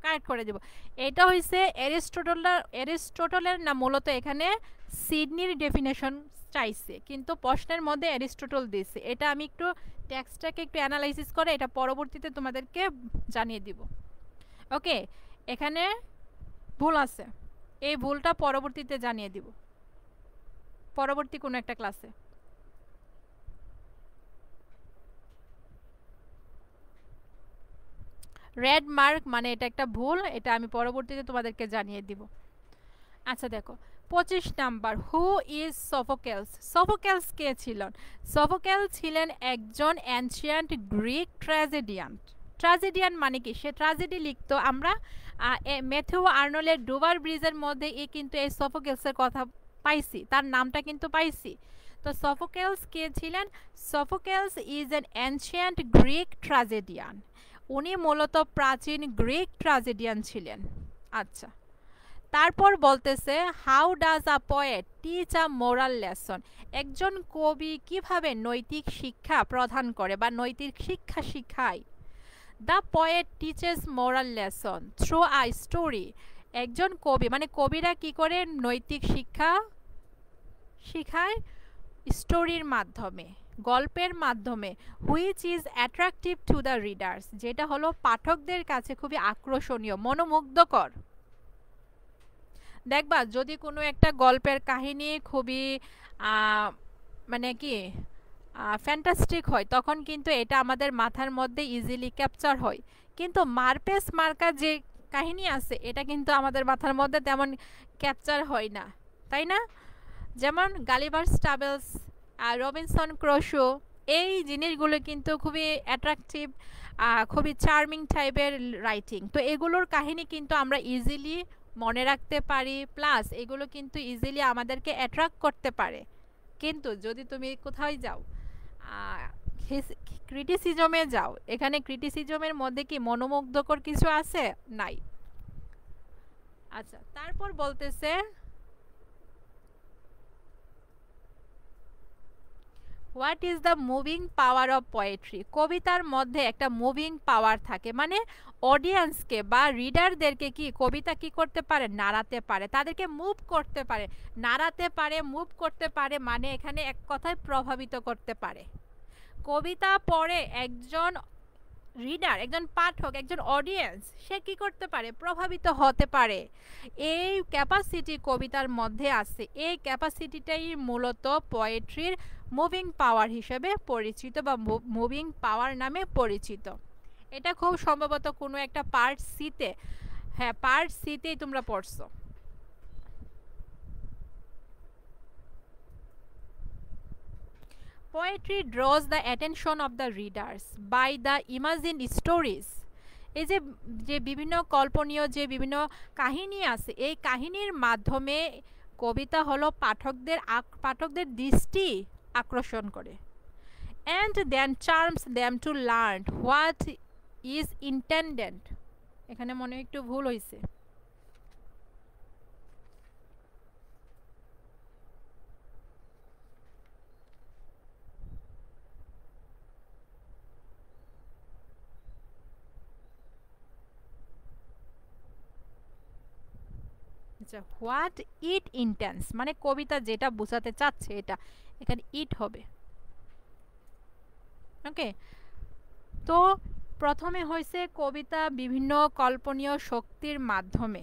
কারেক্ট করে দেব। এটা হইছে অ্যারিস্টটলের না, মূলত এখানে সিডনির ডেফিনেশন চাইছে, কিন্তু প্রশ্নের মধ্যে অ্যারিস্টটল দিয়েছে। এটা আমি একটু টেক্সটটাকে একটু অ্যানালাইসিস করে এটা পরবর্তীতে তোমাদেরকে জানিয়ে দিব। ওকে, এখানে ভুল আছে, এই ভুলটা পরবর্তীতে জানিয়ে দিব, পরবর্তী কোনো একটা ক্লাসে। রেড মার্ক মানে এটা একটা ভুল, এটা আমি পরবর্তীতে তোমাদেরকে জানিয়ে দিব। আচ্ছা দেখো 25 নাম্বার হু ইজ সোফোক্লেস। সোফোক্লেস কে ছিলেন? সোফোক্লেস ছিলেন একজন অ্যানশিয়েন্ট গ্রিক ট্র্যাজেডিয়ান। ট্র্যাজেডিয়ান মানে কি? সে ট্র্যাজেডি লিখতো। আমরা ম্যাথিউ আর্নলের ডোভার ব্রিজের মধ্যে কিন্তু এই সোফোক্লেসের কথা পাইছি, তার নামটা কিন্তু পাইছি। তো সোফোক্লেস কে ছিলেন? সোফোক্লেস ইজ অ্যান অ্যানশিয়েন্ট গ্রিক ট্র্যাজেডিয়ান, উনি মূলত প্রাচীন গ্রিক ট্র্যাজেডিয়ান ছিলেন। আচ্ছা, তারপর বলতেছে how does a poet teach a moral lesson, একজন কবি কিভাবে নৈতিক শিক্ষা প্রদান করে বা নৈতিক শিক্ষা শিখায়। The poet teaches moral lesson through a story, একজন কবি মানে কবিরা কি করে নৈতিক শিক্ষা শিখায় স্টোরির মাধ্যমে, গল্পের মাধ্যমে, which is attractive to the readers, যেটা হলো পাঠকদের কাছে খুবই আকর্ষণীয়, মনোমুগ্ধকর। দেখবা যদি কোনো একটা গল্পের কাহিনী খুবই মানে কি ফ্যান্টাস্টিক হয়, তখন কিন্তু এটা আমাদের মাথার মধ্যে ইজিলি ক্যাপচার হয়। কিন্তু মারপেস মার্কা যে কাহিনী আছে এটা কিন্তু আমাদের মাথার মধ্যে তেমন ক্যাপচার হয় না, তাই না? যেমন গালিভার স্টাবেলস, রবিনসন ক্রুশো, এই জিনিসগুলো কিন্তু খুবই অ্যাট্রাকটিভ, খুবই চার্মিং টাইপের রাইটিং। তো এগুলোর কাহিনী কিন্তু আমরা ইজিলি মনে রাখতে পারি, প্লাস এগুলো কিন্তু ইজিলি আমাদেরকে অ্যাট্রাক্ট করতে পারে। কিন্তু যদি তুমি কোথায় যাও, ক্রিটিসিজমে যাও, এখানে ক্রিটিসিজমের মধ্যে কি মনোমুগ্ধকর কিছু আছে? নাই। আচ্ছা, তারপর বলতেছে what is the moving power of poetry. কবিতার মধ্যে একটা মুভিং পাওয়ার থাকে, মানে অডিয়েন্সকে বা রিডারদেরকে কি কবিতা কি করতে পারে? নাড়াতে পারে, তাদেরকে মুভ করতে পারে। নাড়াতে পারে, মুভ করতে পারে, মানে এখানে এক কথায় প্রভাবিত করতে পারে। কবিতা পড়ে একজন রিডার, একজন পাঠক, একজন অডিয়েন্স, সে কি করতে পারে? প্রভাবিত হতে পারে। এই ক্যাপাসিটি কবিতার মধ্যে আছে। এই ক্যাপাসিটিটাই মূলত পোয়েট্রির মুভিং পাওয়ার হিসেবে পরিচিত বা মুভিং পাওয়ার নামে পরিচিত। এটা খুব সম্ভবত কোনো একটা পার্ট সিতে, হ্যাঁ পার্ট সিতেই তোমরা পড়ছো। Poetry draws the attention of the readers by the imagined stories. এই যে যে বিভিন্ন কল্পনীয় যে বিভিন্ন কাহিনী আছে, এই কাহিনীর মাধ্যমে কবিতা হলো পাঠকদের দৃষ্টি আকর্ষণ করে। and then charms them to learn what is intended. এখানে মনে একটু ভুল হয়েছে। হোয়াট ইট ইন্টেন্স, মানে কবিতা যেটা বোঝাতে চাচ্ছে এটা, এখানে ইট হবে। ওকে, তো প্রথমে হয়েছে কবিতা বিভিন্ন কল্পনীয় শক্তির মাধ্যমে,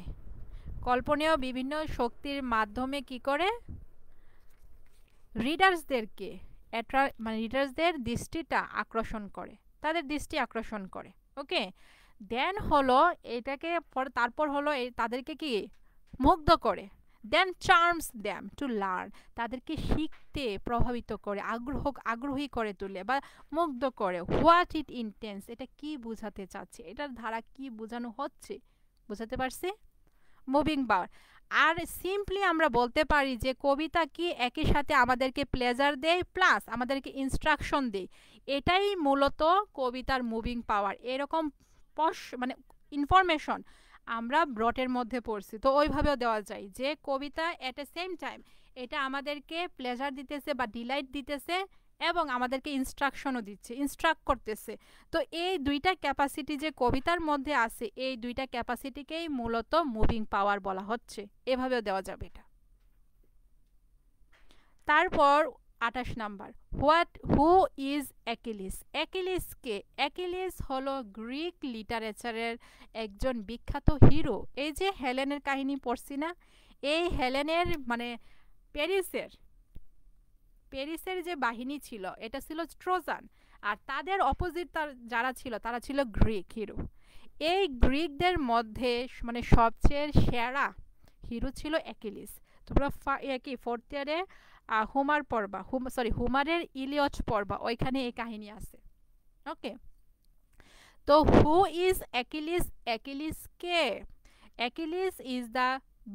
কল্পনীয় বিভিন্ন শক্তির মাধ্যমে কি করে? রিডার্সদেরকে মানে রিডার্সদের দৃষ্টিটা আকর্ষণ করে, তাদের দৃষ্টি আকর্ষণ করে। ওকে, দেন হলো এটাকে তারপর হলো তাদেরকে কি মুগ্ধ করে। দেন চার্মস দ্যাম টু লার্ন, তাদেরকে শিখতে প্রভাবিত করে, আগ্রহী করে তোলে বা মুগ্ধ করে। হোয়াট ইট ইন্টেন্স, এটা কি বোঝাতে চাচ্ছে, এটার ধারা কি বোঝানো হচ্ছে, বোঝাতে পারছি? মুভিং পাওয়ার। আর সিম্পলি আমরা বলতে পারি যে কবিতা কি একই সাথে আমাদেরকে প্লেজার দেয় প্লাস আমাদেরকে ইনস্ট্রাকশন দেয়। এটাই মূলত কবিতার মুভিং পাওয়ার। এরকম মানে ইনফরমেশন আমরা ব্রটের মধ্যে পড়ছি, তো ওইভাবেও দেওয়া যায় যে কবিতা এট এ সেম টাইম এটা আমাদেরকে প্লেজার দিতেছে বা ডিলাইট দিতেছে এবং আমাদেরকে ইনস্ট্রাকশনও দিচ্ছে, ইনস্ট্রাক্ট করতেছে। তো এই দুইটা ক্যাপাসিটি যে কবিতার মধ্যে আছে, এই দুইটা ক্যাপাসিটিকেই মূলত মুভিং পাওয়ার বলা হচ্ছে, এভাবেও দেওয়া যাবে এটা। তারপর 28 number, who is Achilles. Achilles কে? অ্যাকিলিস হলো গ্রিক লিটারেচারের একজন বিখ্যাত হিরো। এই যে হেলেনের কাহিনী পড়ছি না, এই হেলেনের মানে প্যারিসের যে বাহিনী ছিল এটা ছিল ট্রোজান, আর তাদের অপোজিট যারা ছিল তারা ছিল গ্রিক হিরো। এই গ্রিকদের মধ্যে মানে সবচেয়ে সেরা হিরো ছিল অ্যাকিলিস। তোমরা কি ফোর্থ ইয়ারে হোমার পড়বা, হোমারের ইলিয়ট পড়বা, ওইখানে এই কাহিনী আছে। ওকে, তো হু ইজ অ্যাকিলিস? অ্যাকিলিস কে? Achilles is the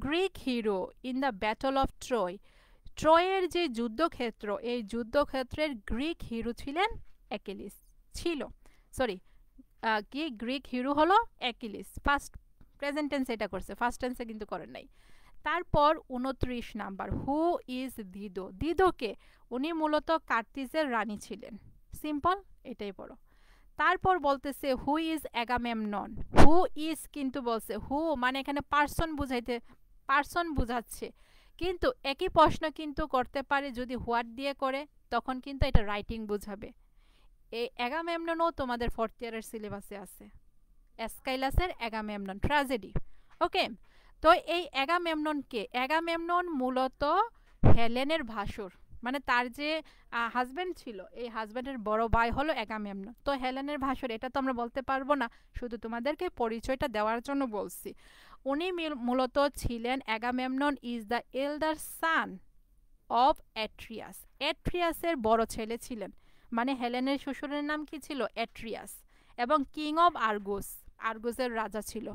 Greek hero in the battle of Troy. ট্রয়ের যে যুদ্ধক্ষেত্র, এই যুদ্ধক্ষেত্রের গ্রিক হিরো ছিলেন অ্যাকিলিস, ছিল কি গ্রিক হিরো হলো অ্যাকিলিস। ফার্স্ট প্রেজেন্ট টেন্স এটা করছে, ফার্স্ট টেন্সে কিন্তু করেন নাই। তারপর 29 নাম্বার, হু ইজ দিদো। দিদোকে? উনি মূলত কার্তিজের রানী ছিলেন। সিম্পল, এটাই পড়ো। তারপর বলতেছে who is Agamemnon. Who is কিন্তু বলছে, হু মানে এখানে পার্সন বুঝাচ্ছে, কিন্তু একই প্রশ্ন কিন্তু করতে পারে যদি হোয়াট দিয়ে করে, তখন কিন্তু এটা রাইটিং বুঝাবে। এই অ্যাগামেমননও তোমাদের ফোর্থ ইয়ারের সিলেবাসে আছে, এসকাইলাসের অ্যাগামেমনন ট্র্যাজেডি। ওকে, তো এই অ্যাগামেমননকে, অ্যাগামেমনন মূলত হেলেনের ভাসুর, মানে তার যে হাজব্যান্ড ছিল, এই হাজব্যান্ডের বড় ভাই হলো অ্যাগামেমনন। তো হেলেনের ভাসুর এটা তো আমরা বলতে পারবো না, শুধু তোমাদেরকে পরিচয়টা দেওয়ার জন্য বলছি। উনি মূলত ছিলেন, Agamemnon is the elder son of Atreus, অ্যাট্রিয়াসের বড় ছেলে ছিলেন। মানে হেলেনের শ্বশুরের নাম কি ছিল? অ্যাট্রিয়াস, এবং কিং অফ আর্গুস, আর্গুসের রাজা ছিল।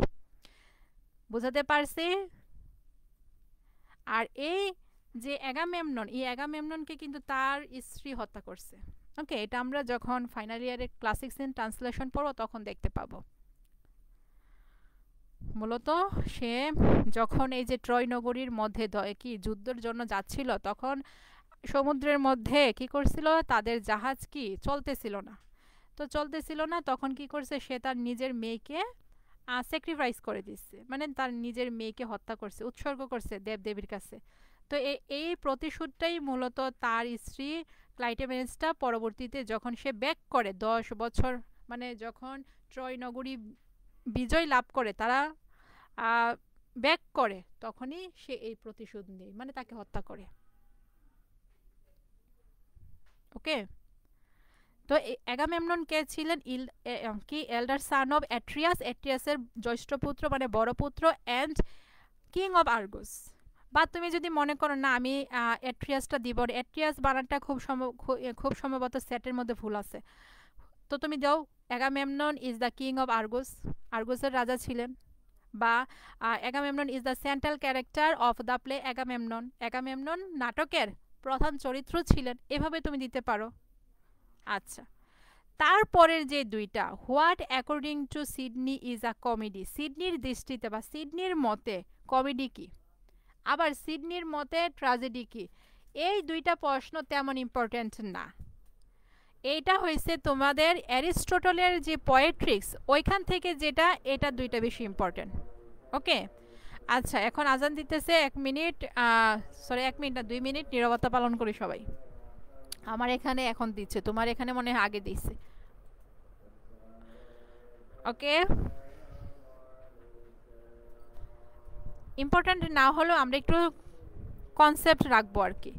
বুঝাতে পারছি? আর এই যে অ্যাগামেমনন, এই অ্যাগামেমননকে কিন্তু তার স্ত্রী হত্যা করছে। ওকে, এটা আমরা যখন ফাইনাল ইয়ারে ক্লাসিক্স ইন ট্রান্সলেশন পড়বো তখন দেখতে পাবো। মূলত সে যখন এই যে ট্রয় নগরীর মধ্যে কি যুদ্ধের জন্য যাচ্ছিল, তখন সমুদ্রের মধ্যে কি করছিল, তাদের জাহাজ কি চলতেছিল না। তো চলতেছিল না, তখন কি করছে, সে তার নিজের মেয়েকে স্যাক্রিফাইস করে দিচ্ছে, মানে তার নিজের মেয়েকে হত্যা করছে, উৎসর্গ করছে দেবদেবীর কাছে। তো এই প্রতিশোধটাই মূলত তার স্ত্রী ক্লাইটেমেনেসটা পরবর্তীতে যখন সে ব্যাক করে 10 বছর, মানে যখন ট্রয় নগরী বিজয় লাভ করে, তারা ব্যাক করে, তখনই সে এই প্রতিশোধ নেয়, মানে তাকে হত্যা করে। ওকে, তো অ্যাগামেমনন কে ছিলেন? কি এল্ডার সান অফ অ্যাট্রিয়াস, অ্যাট্রিয়াসের জ্যৈষ্ঠ পুত্র মানে বড় পুত্র, অ্যান্ড কিং অফ আর্গুস। বা তুমি যদি মনে করো না আমি অ্যাট্রিয়াসটা দিব, অ্যাট্রিয়াস বানানটা খুব সম্ভবত সেটের মধ্যে ভুল আছে, তো তুমি দাও Agamemnon is the king of Argos, আর্গুসের রাজা ছিলেন। বা Agamemnon is the central character of the play Agamemnon, Agamemnon নাটকের প্রধান চরিত্র ছিলেন, এভাবে তুমি দিতে পারো। আচ্ছা, তারপরের যে দুইটা, what according to Sidney is a comedy, সিডনির দৃষ্টিতে বা সিডনির মতে কমেডি কি, আবার সিডনির মতে ট্র্যাজেডি কি, এই দুইটা প্রশ্ন তেমন ইম্পর্ট্যান্ট না। এইটা হয়েছে তোমাদের অ্যারিস্টটলের যে পোয়েট্রিক্স, ওইখান থেকে যেটা, এটা দুইটা বেশি ইম্পর্ট্যান্ট। ওকে, আচ্ছা, এখন আজান দিতেছে, 1 মিনিট, সরি 1 মিনিট না, 2 মিনিট নীরবতা পালন করি সবাই। আমার এখানে এখন দিচ্ছে, তোমার এখানে মনে হয় আগে দিচ্ছে। ওকে, ইম্পর্ট্যান্ট না হলেও আমরা একটু কনসেপ্ট রাখবো আর কি।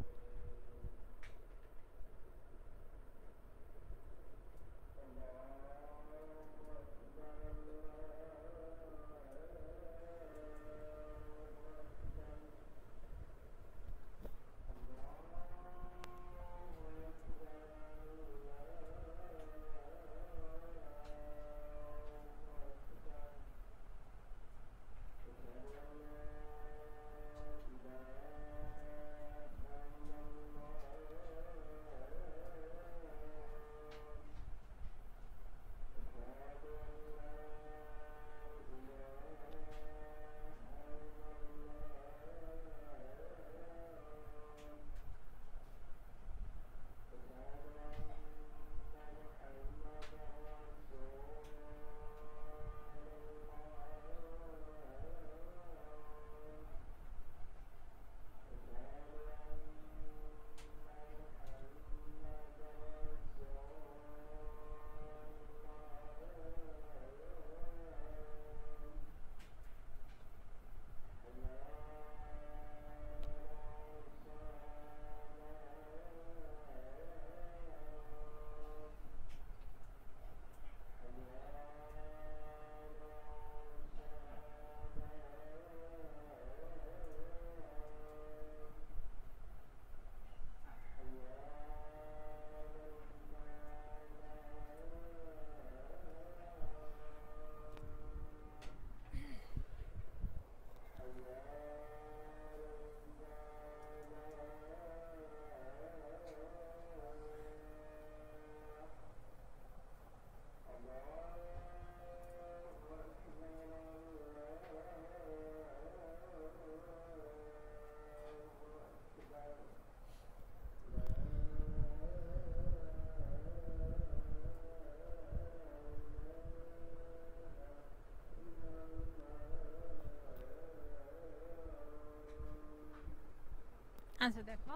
আচ্ছা দেখো,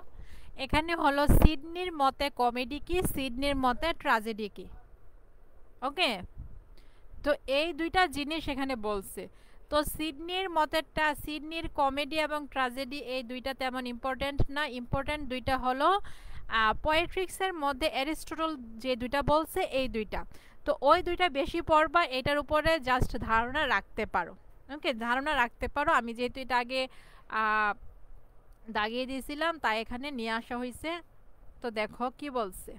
এখানে হলো সিডনির মতে কমেডি কি, সিডনির মতে ট্র্যাজেডি কি। ওকে, তো এই দুইটা জিনিস এখানে বলছে। তো সিডনির মতেরটা, সিডনির কমেডি এবং ট্র্যাজেডি এই দুইটা তেমন ইম্পর্টেন্ট না। ইম্পর্টেন্ট দুইটা হলো পোয়েট্রিক্সের মধ্যে অ্যারিস্টটল যে দুইটা বলছে এই দুইটা। তো ওই দুইটা বেশি পড়বা, এটার উপরে জাস্ট ধারণা রাখতে পারো। ওকে, ধারণা রাখতে পারো। আমি যেহেতু এটা আগে দাগিয়ে দিয়েছিলাম তাই এখানে নিয়ে আসা হয়েছে। তো দেখো কি বলছে,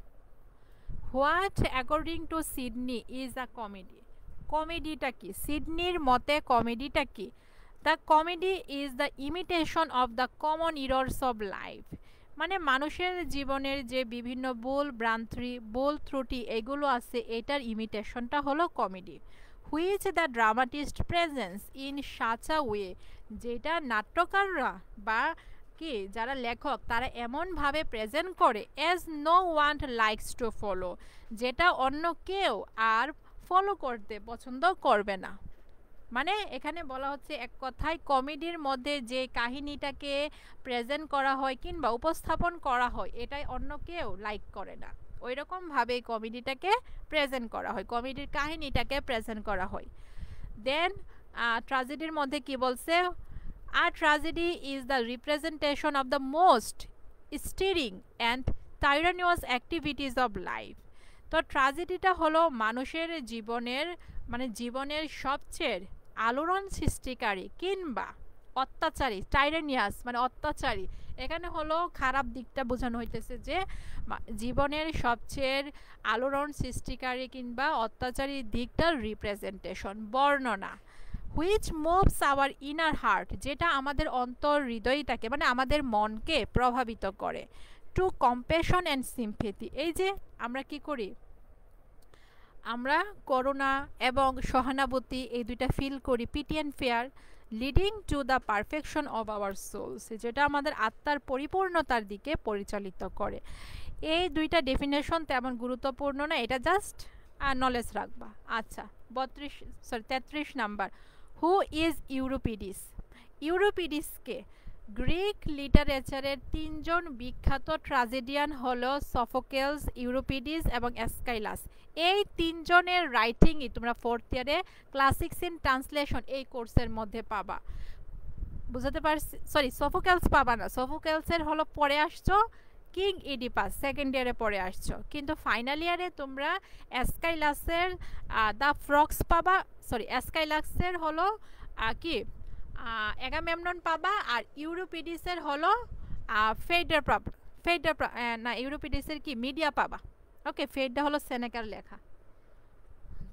what according to Sidney is a comedy. কমেডিটা কি, সিডনির মতে কমেডিটা কি? The comedy is the imitation of the common errors of life. মানে মানুষের জীবনের যে বিভিন্ন ভুল ত্রুটি এগুলো আছে, এটার ইমিটেশনটা হলো comedy. Which the dramatist presence in such a way, যেটা নাট্যকাররা বা কি যারা লেখক তারা এমনভাবে প্রেজেন্ট করে, as no one likes to follow, যেটা অন্য কেউ আর ফলো করতে পছন্দ করবে না। মানে এখানে বলা হচ্ছে এক কথায় কমেডির মধ্যে যে কাহিনীটাকে প্রেজেন্ট করা হয় কিংবা উপস্থাপন করা হয় এটাই অন্য কেউ লাইক করে না, ওই রকমভাবে কমেডিটাকে প্রেজেন্ট করা হয়, কমেডির কাহিনীটাকে প্রেজেন্ট করা হয়। দেন ট্র্যাজেডির মধ্যে কি বলছে, আর tragedy is the representation of the most stirring and tyrannous activities of life. তো ট্র্যাজেডিটা হলো মানুষের জীবনের জীবনের সবচেয়ে আলোড়ন সৃষ্টিকারী কিংবা অত্যাচারী, টাইরানিয়াস মানে অত্যাচারী, এখানে হলো খারাপ দিকটা বোঝানো হইতেছে যে জীবনের সবচেয়ে আলোড়ন সৃষ্টিকারী কিংবা অত্যাচারী দিকটার রিপ্রেজেন্টেশন, বর্ণনা। Which moves our inner heart, যেটা আমাদের অন্তর হৃদয়টাকে আমাদের মনকে প্রভাবিত করে। টু কম্প্যাশন অ্যান্ড সিম্পেথি, এই যে আমরা কি করি, আমরা করুণা এবং সহানুভূতি এই দুইটা ফিল করি, pity and fear, leading to the perfection of our souls, যেটা আমাদের আত্মার পরিপূর্ণতার দিকে পরিচালিত করে। এই দুইটা ডেফিনেশন তেমন গুরুত্বপূর্ণ না, এটা জাস্ট নলেজ রাখবা। আচ্ছা 33 নাম্বার, হু ইজ ইউরোপিডিস। ইউরোপিডিসকে গ্রিক লিটারেচারের তিনজন বিখ্যাত ট্র্যাজেডিয়ান হলো সফোকেলস, ইউরোপিডিস এবং এসকাইলাস। এই তিনজনের রাইটিংই তোমরা ফোর্থ ইয়ারে ক্লাসিক্স ইন ট্রান্সলেশন এই কোর্সের মধ্যে পাবা। বুঝতে পারছি? সরি, সফোকেলস পাবা না, সফোকেলসের হলো পরে আসছো কিং ইডিপাস, সেকেন্ড ইয়ারে পরে আসছো, কিন্তু ফাইনাল ইয়ারে তোমরা এসকাইলাসের দ্য ফ্রক্স পাবা, সরি এসকাইলাসের হলো কি অ্যাগামেমনন পাবা, আর ইউরোপিডিসের হলো ফেডার পাবা, ফেডার না ইউরোপিডিসের কি মিডিয়া পাবা। ওকে, ফেডটা হলো সেনেকার লেখা।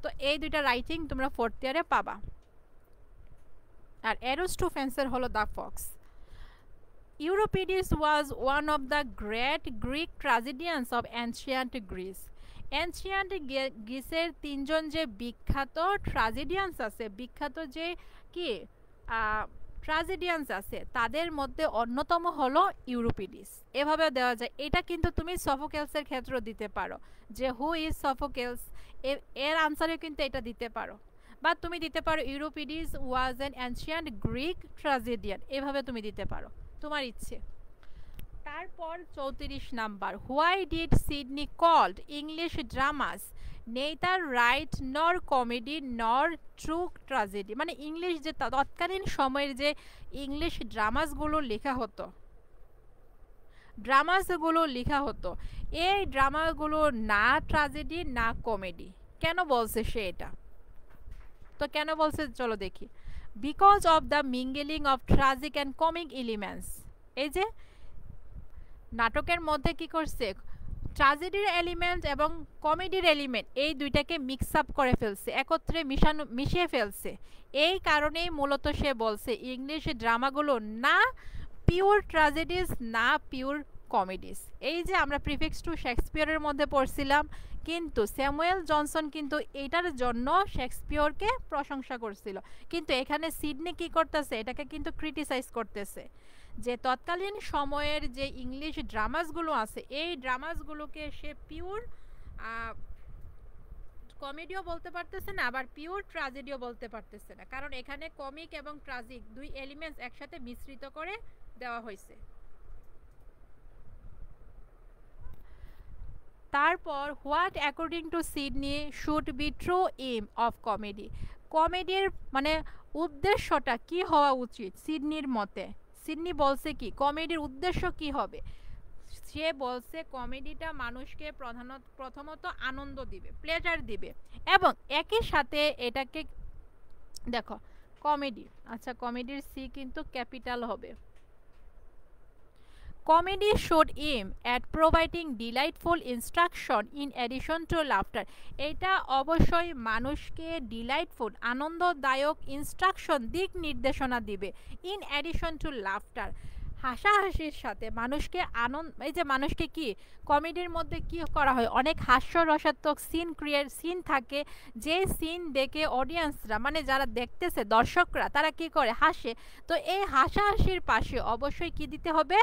তো এই দুইটা রাইটিং তোমরা ফোর্থ ইয়ারে পাবা। আর অ্যারিস্টোফেন্সের হলো the Fox. Euripides was one of the great Greek tragedians of ancient Greece. Ancient গ্রিসের তিনজন যে বিখ্যাত ট্র্যাজেডিয়ানস আছে, বিখ্যাত যে কি ট্র্যাজেডিয়ানস আছে তাদের মধ্যে অন্যতম হলো ইউরোপিডিস। এভাবে দেওয়া যায়, এটা কিন্তু তুমি সফোকেলসের ক্ষেত্রে দিতে পারো যে হু ইজ সফোকেলস, এর আনসারে কিন্তু এটা দিতে পারো, বা তুমি দিতে পারো Euripides was an ancient Greek tragedian, এভাবে তুমি দিতে পারো, তোমার ইচ্ছে। তারপর 34 number, why did Sidney called English dramas neither right nor comedy nor true tragedy. মানে ইংলিশ যে তৎকালীন সময়ের যে ইংলিশ ড্রামাসগুলো লেখা হতো, এই ড্রামাগুলো না ট্র্যাজেডি না কমেডি। কেন বলছে সে এটা? তো কেন বলছে চলো দেখি। Because of the mingling of tragic and comic elements, এই যে নাটকের মধ্যে কি করছে, ট্র্যাজেডির এলিমেন্ট এবং কমেডির এলিমেন্ট এই দুইটাকে মিক্স আপ করে ফেলছে, একত্রে মিশিয়ে ফেলছে। এই কারণেই মূলত সে বলছে ইংলিশ ড্রামাগুলো না পিওর ট্র্যাজেডিস না পিওর কমেডিস। এই যে আমরা প্রিফিক্স টু শেক্সপিয়রের মধ্যে পড়ছিলাম, কিন্তু স্যামুয়েল জনসন কিন্তু এটার জন্য শেক্সপিয়রকে প্রশংসা করছিল, কিন্তু এখানে সিডনি কি করতেছে, এটাকে কিন্তু ক্রিটিসাইজ করতেছে যে তৎকালীন সময়ের যে ইংলিশ ড্রামাসগুলো আছে এই ড্রামাসগুলোকে সে পিওর কমেডিও বলতে পারতেছে না, আবার পিওর ট্র্যাজেডিও বলতে পারতেছে না, কারণ এখানে কমিক এবং ট্র্যাজিক দুই এলিমেন্টস একসাথে মিশ্রিত করে দেওয়া হয়েছে। তারপর what according to Sidney should be true aim of comedy, কমেডির মানে উদ্দেশ্যটা কি হওয়া উচিত সিডনির মতে। সিডনি বলছে কি কমেডির উদ্দেশ্য কি হবে, সে বলছে কমেডিটা মানুষকে প্রথমত আনন্দ দিবে, প্লেজার দিবে, এবং একই সাথে এটাকে দেখো কমেডি, আচ্ছা কমেডির সি কিন্তু ক্যাপিটাল হবে। Comedy should aim at providing delightful instruction in addition to laughter. এটা অবশ্যই মানুষকে ডিলাইটফুল আনন্দদায়ক ইনস্ট্রাকশন দিক নির্দেশনা দিবে ইন অ্যাডিশন টু লাফটার, হাসাহাসির সাথে মানুষকে আনন্দ, এই যে মানুষকে কি কমেডির মধ্যে কি করা হয় অনেক হাস্যরসাত্মক সিন থাকে, যে সিন দেখে অডিয়েন্সরা মানে যারা দেখতেছে দর্শকরা তারা কি করে হাসে, তো এই হাসাহাসির পাশে অবশ্যই কি দিতে হবে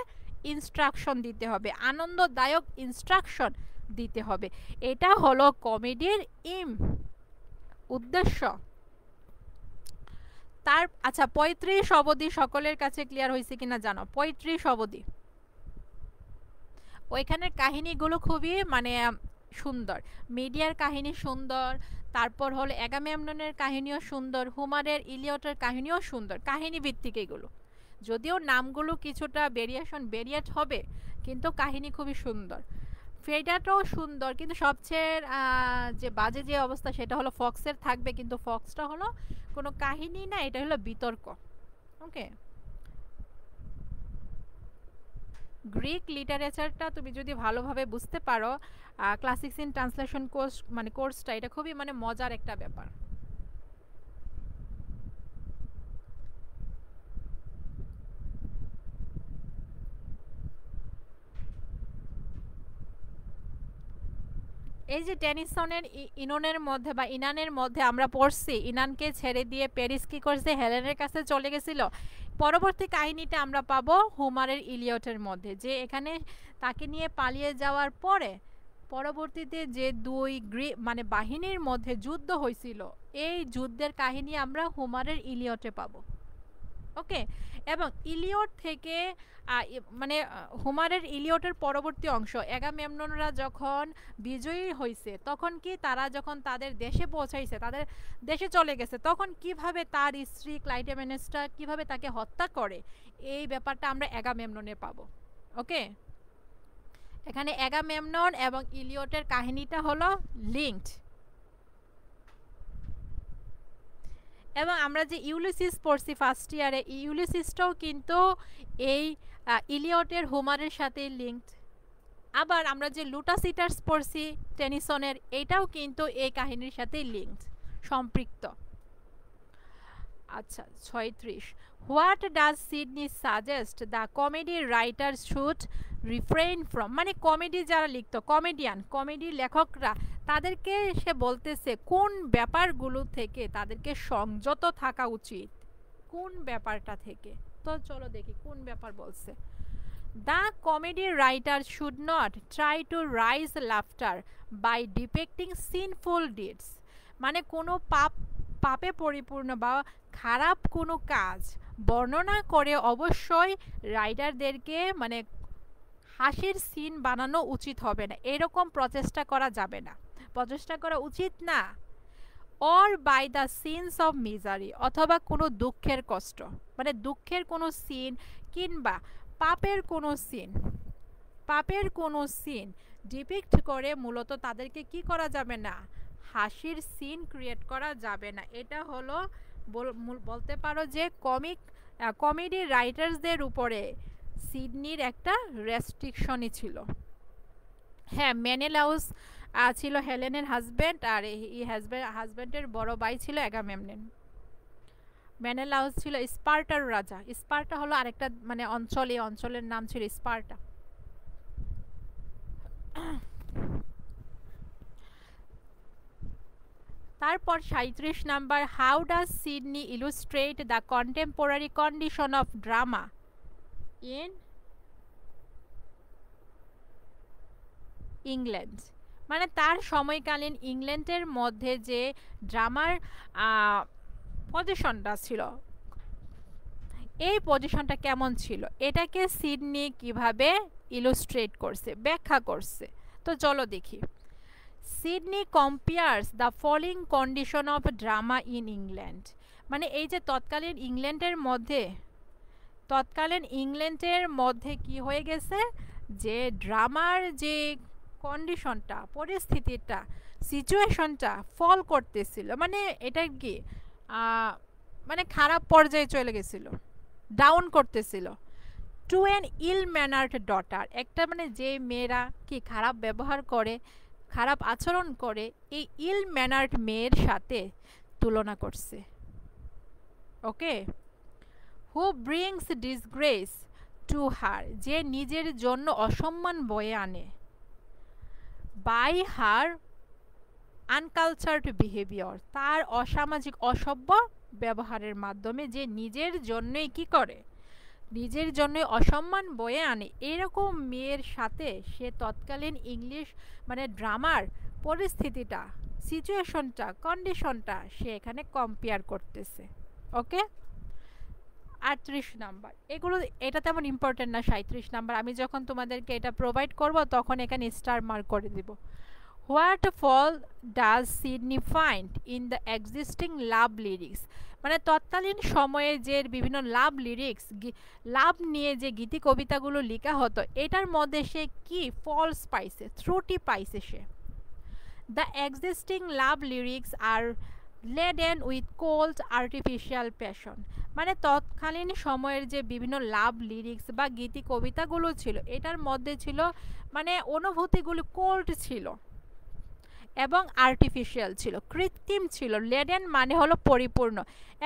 ইনস্ট্রাকশন দিতে হবে, আনন্দদায়ক ইনস্ট্রাকশন দিতে হবে। এটা হলো কমেডির উদ্দেশ্য। তার আচ্ছা 35 অবধি সকলের কাছে ক্লিয়ার হয়েছে কিনা জানো, 35 অবধি ওইখানের কাহিনীগুলো খুবই মানে সুন্দর, মিডিয়ার কাহিনী সুন্দর, তারপর হলো অ্যাগামেমননের কাহিনীও সুন্দর, হোমারের ইলিয়টের কাহিনীও সুন্দর, কাহিনী ভিত্তিক এগুলো, যদিও নামগুলো কিছুটা ভেরিয়েট হবে কিন্তু কাহিনী খুবই সুন্দর। ফেডাটাও সুন্দর, কিন্তু সবচেয়ে যে বাজে যে অবস্থা সেটা হলো ফক্সের থাকবে, কিন্তু ফক্সটা হলো কোনো কাহিনী না, এটা হলো বিতর্ক। ওকে, গ্রিক লিটারেচারটা তুমি যদি ভালোভাবে বুঝতে পারো, ক্লাসিক্স ইন ট্রান্সলেশন কোর্সটা এটা খুবই মানে মজার একটা ব্যাপার। এই যে টেনিসনের ইননের মধ্যে বা ইনানের মধ্যে আমরা পড়ছি, ইনানকে ছেড়ে দিয়ে প্যারিস কি করছে হেলেনের কাছে চলে গেছিল, পরবর্তী কাহিনীটা আমরা পাবো হোমারের ইলিয়টের মধ্যে, যে এখানে তাকে নিয়ে পালিয়ে যাওয়ার পরে পরবর্তীতে যে দুই মানে বাহিনীর মধ্যে যুদ্ধ হয়েছিল, এই যুদ্ধের কাহিনী আমরা হোমারের ইলিয়টে পাবো। ওকে, এবং ইলিয়ট থেকে মানে হোমারের ইলিয়টের পরবর্তী অংশ অ্যাগামেমননরা যখন বিজয়ী হয়েছে তখন কি তারা যখন তাদের দেশে পৌঁছাইছে, তাদের দেশে চলে গেছে, তখন কিভাবে তার স্ত্রী ক্লাইটেমেনেসটা কিভাবে তাকে হত্যা করে, এই ব্যাপারটা আমরা অ্যাগামেমননে পাবো। ওকে, এখানে অ্যাগামেমনন এবং ইলিয়টের কাহিনীটা হলো লিঙ্কড। এবং আমরা যে ইউলিসিস পড়ছি ফার্স্ট ইয়ারে, ইউলিসিসটাও কিন্তু এই ইলিয়টের হোমারের সাথে লিঙ্কড। আবার আমরা যে লুটাসিটার্স পড়ছি টেনিসনের, এটাও কিন্তু এই কাহিনীর সাথে লিঙ্কড, সম্পৃক্ত। আচ্ছা 36, what does Sydney suggest the comedy writer should refrain from, মানে কমেডি যারা লিখতো কমেডি লেখকরা তাদেরকে সে বলতেছে কোন ব্যাপারগুলো থেকে তাদেরকে সংযত থাকা উচিত, কোন ব্যাপারটা থেকে। তো চলো দেখি কোন ব্যাপার বলছে। The comedy writer should not try to raise laughter by depicting sinful deeds, মানে কোনো পাপে পরিপূর্ণ বা খারাপ কোনো কাজ বর্ণনা করে অবশ্যই রাইটারদেরকে মানে হাসির সিন বানানো উচিত হবে না, এরকম প্রচেষ্টা করা যাবে না, প্রচেষ্টা করা উচিত না। Or by the scenes of misery, অথবা কোনো দুঃখের কষ্ট মানে দুঃখের কোনো সিন কিংবা পাপের কোনো সিন ডিপিক্ট করে মূলত তাদেরকে কি করা যাবে না, হাসির সিন ক্রিয়েট করা যাবে না। এটা হলো বলতে পারো যে কমেডি রাইটার্সদের উপরে সিডনির একটা রেস্ট্রিকশনই ছিল। হ্যাঁ, মেনেলাউস ছিল হেলেনের হাজব্যান্ড, আর এই হাজব্যান্ডের বড় ভাই ছিল অ্যাগামেমনন। মেনেলাউস ছিল স্পার্টার রাজা, স্পার্টা হলো আরেকটা মানে এই অঞ্চলের নাম ছিল স্পার্টা। তারপর 37 number, how does Sidney illustrate the contemporary condition of drama in England, মানে তার সময়কালীন ইংল্যান্ডের মধ্যে যে ড্রামার পজিশনটা ছিল, এই পজিশনটা কেমন ছিল, এটাকে সিডনি কিভাবে ইলুস্ট্রেট করছে, ব্যাখ্যা করছে। তো চলো দেখি। Sydney compares the following condition of drama in England. মানে এই যে তৎকালীন ইংল্যান্ডের মধ্যে কি হয়ে গেছে, যে ড্রামার যে কন্ডিশনটা, পরিস্থিতিটা, সিচুয়েশনটা ফল করতেছিল, মানে এটা কি মানে খারাপ পর্যায়ে চলে গেছিল, ডাউন করতেছিল। To an ill mannered daughter, একটা মানে যে মেয়েরা কি খারাপ ব্যবহার করে, খারাপ আচরণ করে, এই ইল ম্যানার্ড মেয়ের সাথে তুলনা করছে। ওকে, হু ব্রিংস ডিসগ্রেস টু হার, যে নিজের জন্য অসম্মান বয়ে আনে, বাই হার আনকালচার্ড বিহেভিয়ার, তার অসামাজিক অসভ্য ব্যবহারের মাধ্যমে যে নিজের জন্যই কি করে, নিজের জন্যই অসম্মান বয়ে আনে, এরকম মেয়ের সাথে সে তৎকালীন ইংলিশ মানে ড্রামার পরিস্থিতিটা, সিচুয়েশনটা, কন্ডিশনটা সে এখানে কম্পেয়ার করতেছে। ওকে, 38 নাম্বার, এগুলো এটা তেমন ইম্পর্টেন্ট না। 37 নাম্বার আমি যখন তোমাদেরকে এটা প্রোভাইড করব তখন এখানে স্টার মার্ক করে দিব। What fault does Sidney find in the existing love lyrics, মানে তৎকালীন সময়ে যে বিভিন্ন লাভ লিরিক্স, লাভ নিয়ে যে গীতি কবিতাগুলো লেখা হতো, এটার মধ্যে সে কি ফলস পাইছে, ত্রুটি পাইছে সে। The existing love lyrics are laden with cold artificial passion, মানে তৎকালীন সময়ের যে বিভিন্ন লাভ লিরিক্স বা গীতি কবিতাগুলো ছিল, এটার মধ্যে ছিল মানে অনুভূতিগুলো কোল্ড ছিল এবং আর্টিফিশিয়াল ছিল, কৃত্রিম ছিল। লেডেন মানে হলো পরিপূর্ণ।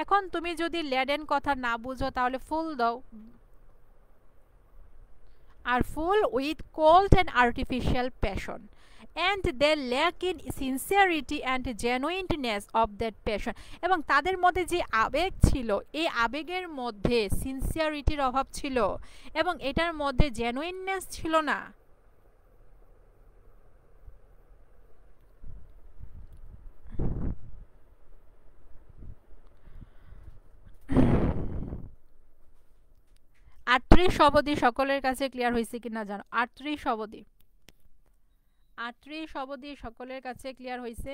এখন তুমি যদি লেডেন কথা না বুঝো তাহলে ফুল দাও, are full with cold and artificial passion, and they lack in sincerity and genuineness of that passion, এবং তাদের মধ্যে যে আবেগ ছিল, এই আবেগের মধ্যে সিনসিয়ারিটির অভাব ছিল এবং এটার মধ্যে জেনুইননেস ছিল না। আটত্রিশ অবধি সকলের কাছে ক্লিয়ার হয়েছে কিনা জানো? 38 অবধি সকলের কাছে ক্লিয়ার হয়েছে?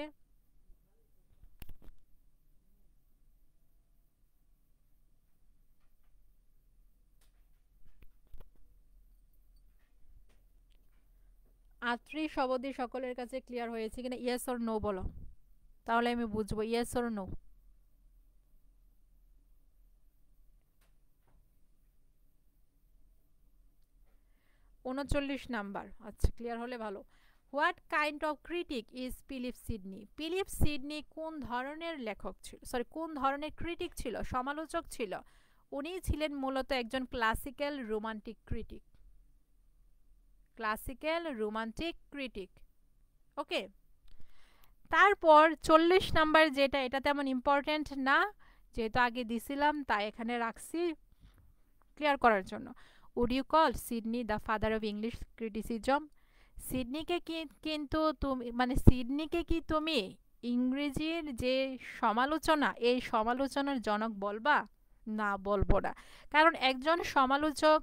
আটত্রিশ অবধি সকলের কাছে ক্লিয়ার হয়েছে কিনা, ইয়েস অর নো বলো, তাহলে আমি বুঝবো। Yes or no? 39 নাম্বার, আচ্ছা ক্লিয়ার হলে ভালো। What kind of critic is Philip Sidney? Philip Sidney কোন ধরনের লেখক ছিল, সরি কোন ধরনের ক্রিটিক ছিল, সমালোচক ছিল? উনি ছিলেন মূলত একজন classical romantic critic, classical romantic critic. Okay, তারপর 40 নাম্বার যেটা, এটা তেমন ইম্পর্টেন্ট না, যেহেতু আগে দিছিলাম তাই এখানে রাখছি ক্লিয়ার করার জন্য। Would you call Sidney the father of English criticism? সিডনিকে কিন্তু তুমি মানে সিডনিকে কি তুমি ইংরেজির যে সমালোচনা, এই সমালোচনার জনক বলবা? না, বলবো না। কারণ একজন সমালোচক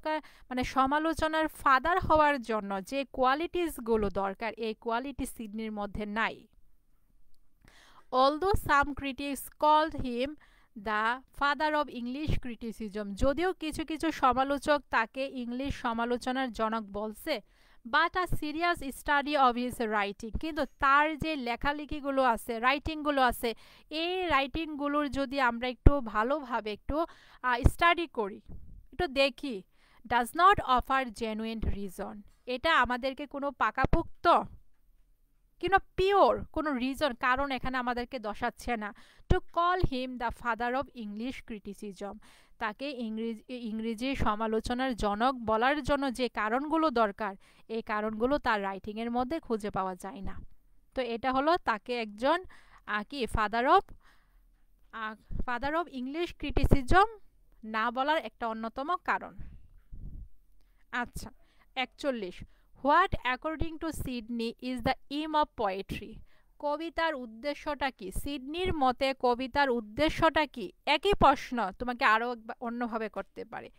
মানে সমালোচনার ফাদার হওয়ার জন্য যে কোয়ালিটিসগুলো দরকার, এই কোয়ালিটি সিডনির মধ্যে নাই। Although some critics called him the father of English criticism, যদিও কিছু কিছু সমালোচক তাকে ইংলিশ সমালোচনার জনক বলছে, but a serious study of his writing, কিন্তু তার যে লেখালেখিগুলো আছে, রাইটিংগুলো আছে, এই রাইটিংগুলোর যদি আমরা একটু ভালোভাবে একটু স্টাডি করি, একটু দেখি, does not offer genuine reason, এটা আমাদেরকে কোনো পাকাপোক্ত কিংবা পিওর কোনো রিজন, কারণ এখানে আমাদেরকে দর্শাচ্ছে না। To call him the father of English criticism, তাকে ইংরেজি সমালোচনার জনক বলার জন্য যে কারণগুলো দরকার, এই কারণগুলো তার রাইটিংয়ের মধ্যে খুঁজে পাওয়া যায় না। তো এটা হলো তাকে একজন কি ফাদার অফ ইংলিশ ক্রিটিসিজম না বলার একটা অন্যতম কারণ। আচ্ছা, 41, what according to Sidney is the aim of poetry? কবিতার উদ্দেশ্যটা কি? সিডনির মতে কবিতার উদ্দেশ্যটা কি? একই প্রশ্ন তোমাকে আরও অন্যভাবে করতে পারে।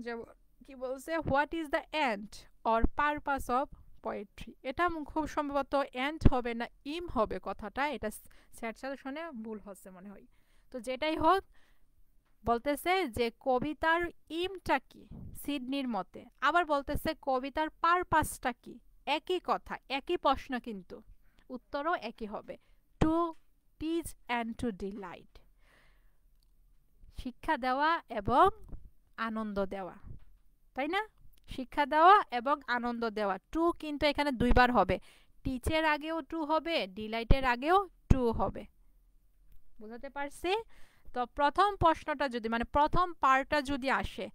যেমন কি বলছে, what is the end or purpose of poetry. এটা খুব সম্ভবত এন্ড হবে না ইম হবে কথাটা, এটা স্যাট সাজেশনে ভুল হচ্ছে মনে হয়। তো যেটাই হোক, বলতেছে যে কবিতার ইমটা কি সিডনির মতে, আবার বলতেছে কবিতার পারপাসটা কি। একই কথা, একই প্রশ্ন, কিন্তু উত্তরও একই হবে। To teach and to delight, শিক্ষা দেওয়া এবং আনন্দ দেওয়া, তাই না? শিক্ষা দেওয়া এবং আনন্দ দেওয়া। টু কিন্তু এখানে দুইবার হবে, টিচের আগেও টু হবে, ডিলাইটের আগেও টু হবে। বুঝাতে পারছি? তো প্রথম প্রশ্নটা যদি মানে প্রথম পার্টটা যদি আসে,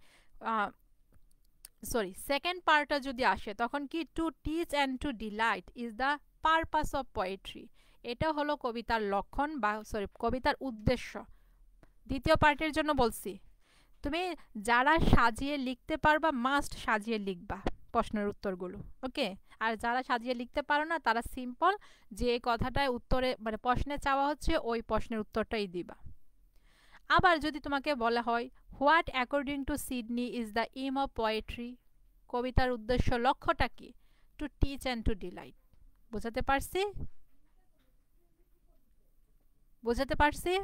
সরি সেকেন্ড পার্টটা যদি আসে, তখন কি to teach and to delight is the purpose of poetry, এটা হলো কবিতার লক্ষণ বা সরি কবিতার উদ্দেশ্য। দ্বিতীয় পার্টের জন্য বলছি, তুমি যারা সাজিয়ে লিখতে পারবা মাস্ট সাজিয়ে লিখবা প্রশ্নের উত্তরগুলো, ওকে? আর যারা সাজিয়ে লিখতে পারো না তারা সিম্পল যে কথাটায় উত্তরে মানে প্রশ্নে চাওয়া হচ্ছে ওই প্রশ্নের উত্তরটাই দিবা। আবার যদি তোমাকে বলা হয় what according to Sidney is the aim of poetry, কবিতার উদ্দেশ্য লক্ষ্যটা কি? To teach and to delight. বোঝাতে পারছি? বোঝাতে পারছি?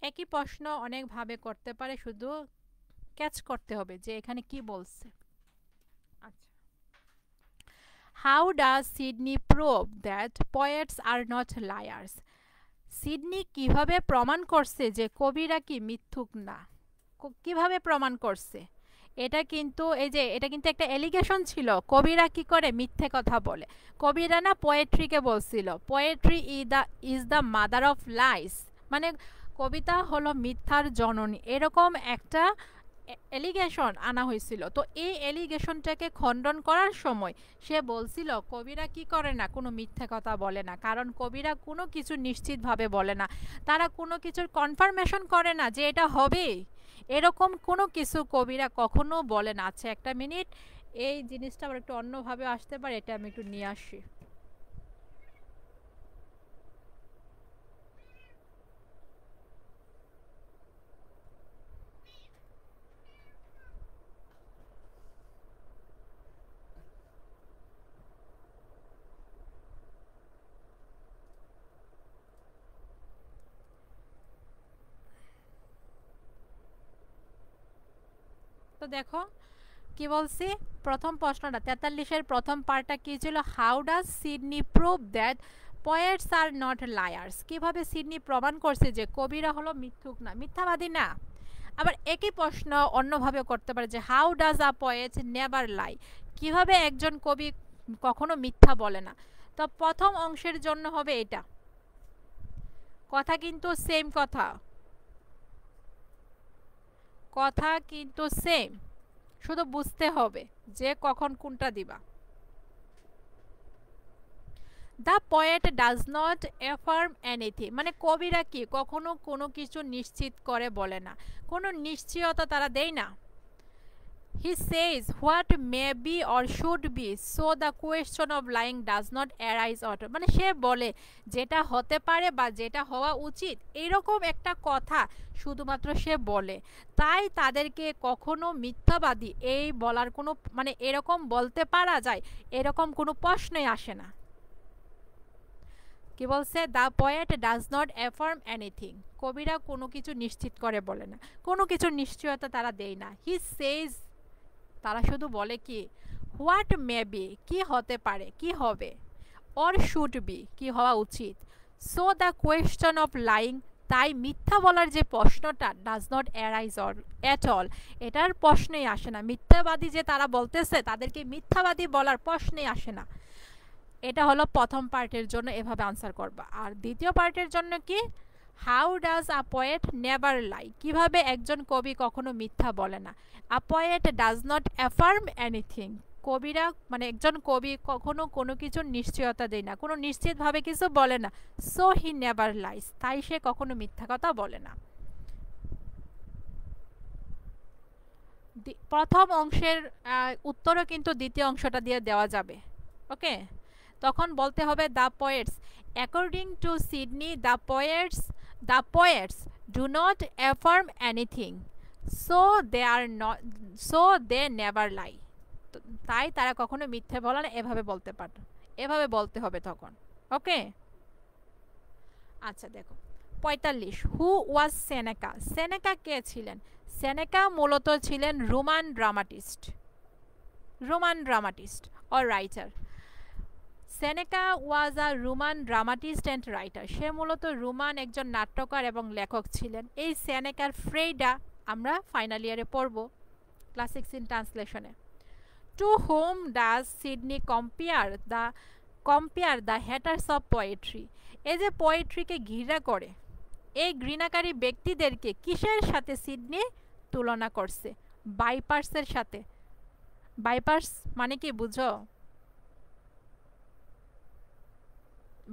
একই প্রশ্ন অনেকভাবে করতে পারে, শুধু ক্যাচ করতে হবে যে এখানে কি বলছে। আচ্ছা, how does Sidney prove that poets are not liars, Sidney কিভাবে প্রমাণ করছে যে কবিরা কি মিথ্যুক না? কিভাবে প্রমাণ করছে? এটা কিন্তু এই যে এটা কিন্তু একটা এলিগেশন ছিল, কবিরা কি করে মিথ্যে কথা বলে। কবিরা না পোয়েট্রিকে বলছিল poetry is the mother of lies, মানে কবিতা হলো মিথ্যার জননী, এরকম একটা এলিগেশন আনা হয়েছিল। তো এই এলিগেশনটাকে খণ্ডন করার সময় সে বলছিল কবিরা কি করে না, কোনো মিথ্যে কথা বলে না, কারণ কবিরা কোনো কিছু নিশ্চিতভাবে বলে না, তারা কোনো কিছুর কনফার্মেশন করে না যে এটা হবে, এরকম কোনো কিছু কবিরা কখনো বলে না। আচ্ছা একটা মিনিট, এই জিনিসটা আবার একটু অন্যভাবে আসতে পারে, এটা আমি একটু নিয়ে আসি। তো দেখো কি বলছি, প্রথম প্রশ্নটা 43-এর প্রথম পার্টটা কি ছিল, how does Sidney prove that poets are not liars, কিভাবে সিডনি প্রমাণ করছে যে কবিরা হলো মিথ্যুক না, মিথ্যাবাদী না। আবার একই প্রশ্ন অন্যভাবে করতে পারে যে how does a poet never লাই, কিভাবে একজন কবি কখনো মিথ্যা বলে না। তো প্রথম অংশের জন্য হবে এটা, কথা কিন্তু সেম, কথা কথা কিন্তু সেম, শুধু বুঝতে হবে যে কখন কোনটা দিবা। The poet does not affirm anything, মানে কবিরা কি কখনো কোনো কিছু নিশ্চিত করে বলে না, কোনো নিশ্চয়তা তারা দেয় না। He says what may be or should be, so the question of lying does not arise ought, মানে সে বলে যেটা হতে পারে বা যেটা হওয়া উচিত, এরকম একটা কথা শুধুমাত্র সে বলে, তাই তাদেরকে কখনো মিথ্যাবাদী এই বলার কোনো মানে এরকম বলতে পারা যায় এরকম কোনো প্রশ্নই আসে না। কি বলছে, the poet does not affirm anything, কবিরা কোনো কিছু নিশ্চিত করে বলে না, কোনো কিছুর নিশ্চয়তা তারা দেয় না। হি সেজ, তারা শুধু বলে কি হোয়াট মে বি, কি হতে পারে কি হবে, অর শুড বি, কি হওয়া উচিত, so the question of lying, তাই মিথ্যা বলার যে প্রশ্নটা does not arise or at all, এটার প্রশ্নেই আসে না। মিথ্যাবাদী যে তারা বলতেছে তাদেরকে মিথ্যাবাদী বলার প্রশ্নেই আসে না। এটা হলো প্রথম পার্টের জন্য, এভাবে আনসার করবা। আর দ্বিতীয় পার্টের জন্য কি, how does a poet never লাই, কিভাবে একজন কবি কখনো মিথ্যা বলে না। A poet does not affirm anything, কবিরা মানে একজন কবি কখনো কোনো কিছুর নিশ্চয়তা দেয় না, কোনো নিশ্চিতভাবে কিছু বলে না। সো হি নেভার লাইস, তাই সে কখনো মিথ্যা কথা বলে না। প্রথম অংশের উত্তরও কিন্তু দ্বিতীয় অংশটা দিয়ে দেওয়া যাবে, ওকে? তখন বলতে হবে the poets According to Sydney, the poets do not affirm anything, so they are not, so they never lie. তাই তারা কখনো মিথ্যে বলে না, এভাবে বলতে পারে, এভাবে বলতে হবে তখন। ওকে, আচ্ছা দেখো 45, হু ওয়াজ সেনেকা। সেনেকা কে ছিলেন? সেনেকা মূলত ছিলেন Roman dramatist, Roman dramatist or writer. Seneca was a Roman dramatist and writer. সে মূলত রোমান একজন নাট্যকার এবং লেখক ছিলেন। এই সেনেকার ফ্রেইডা আমরা ফাইনাল ইয়ারে পড়ব ক্লাস 16 ট্রান্সলেশনে। To whom does Sidney compare the haters of poetry. এই যে পোয়েট্রিকে ঘৃণা করে, এই ঘৃণাকারী ব্যক্তিদেরকে কিসের সাথে সিডনি তুলনা করছে? বাইপার্সের সাথে। বাইপার্স মানে কি বুঝো?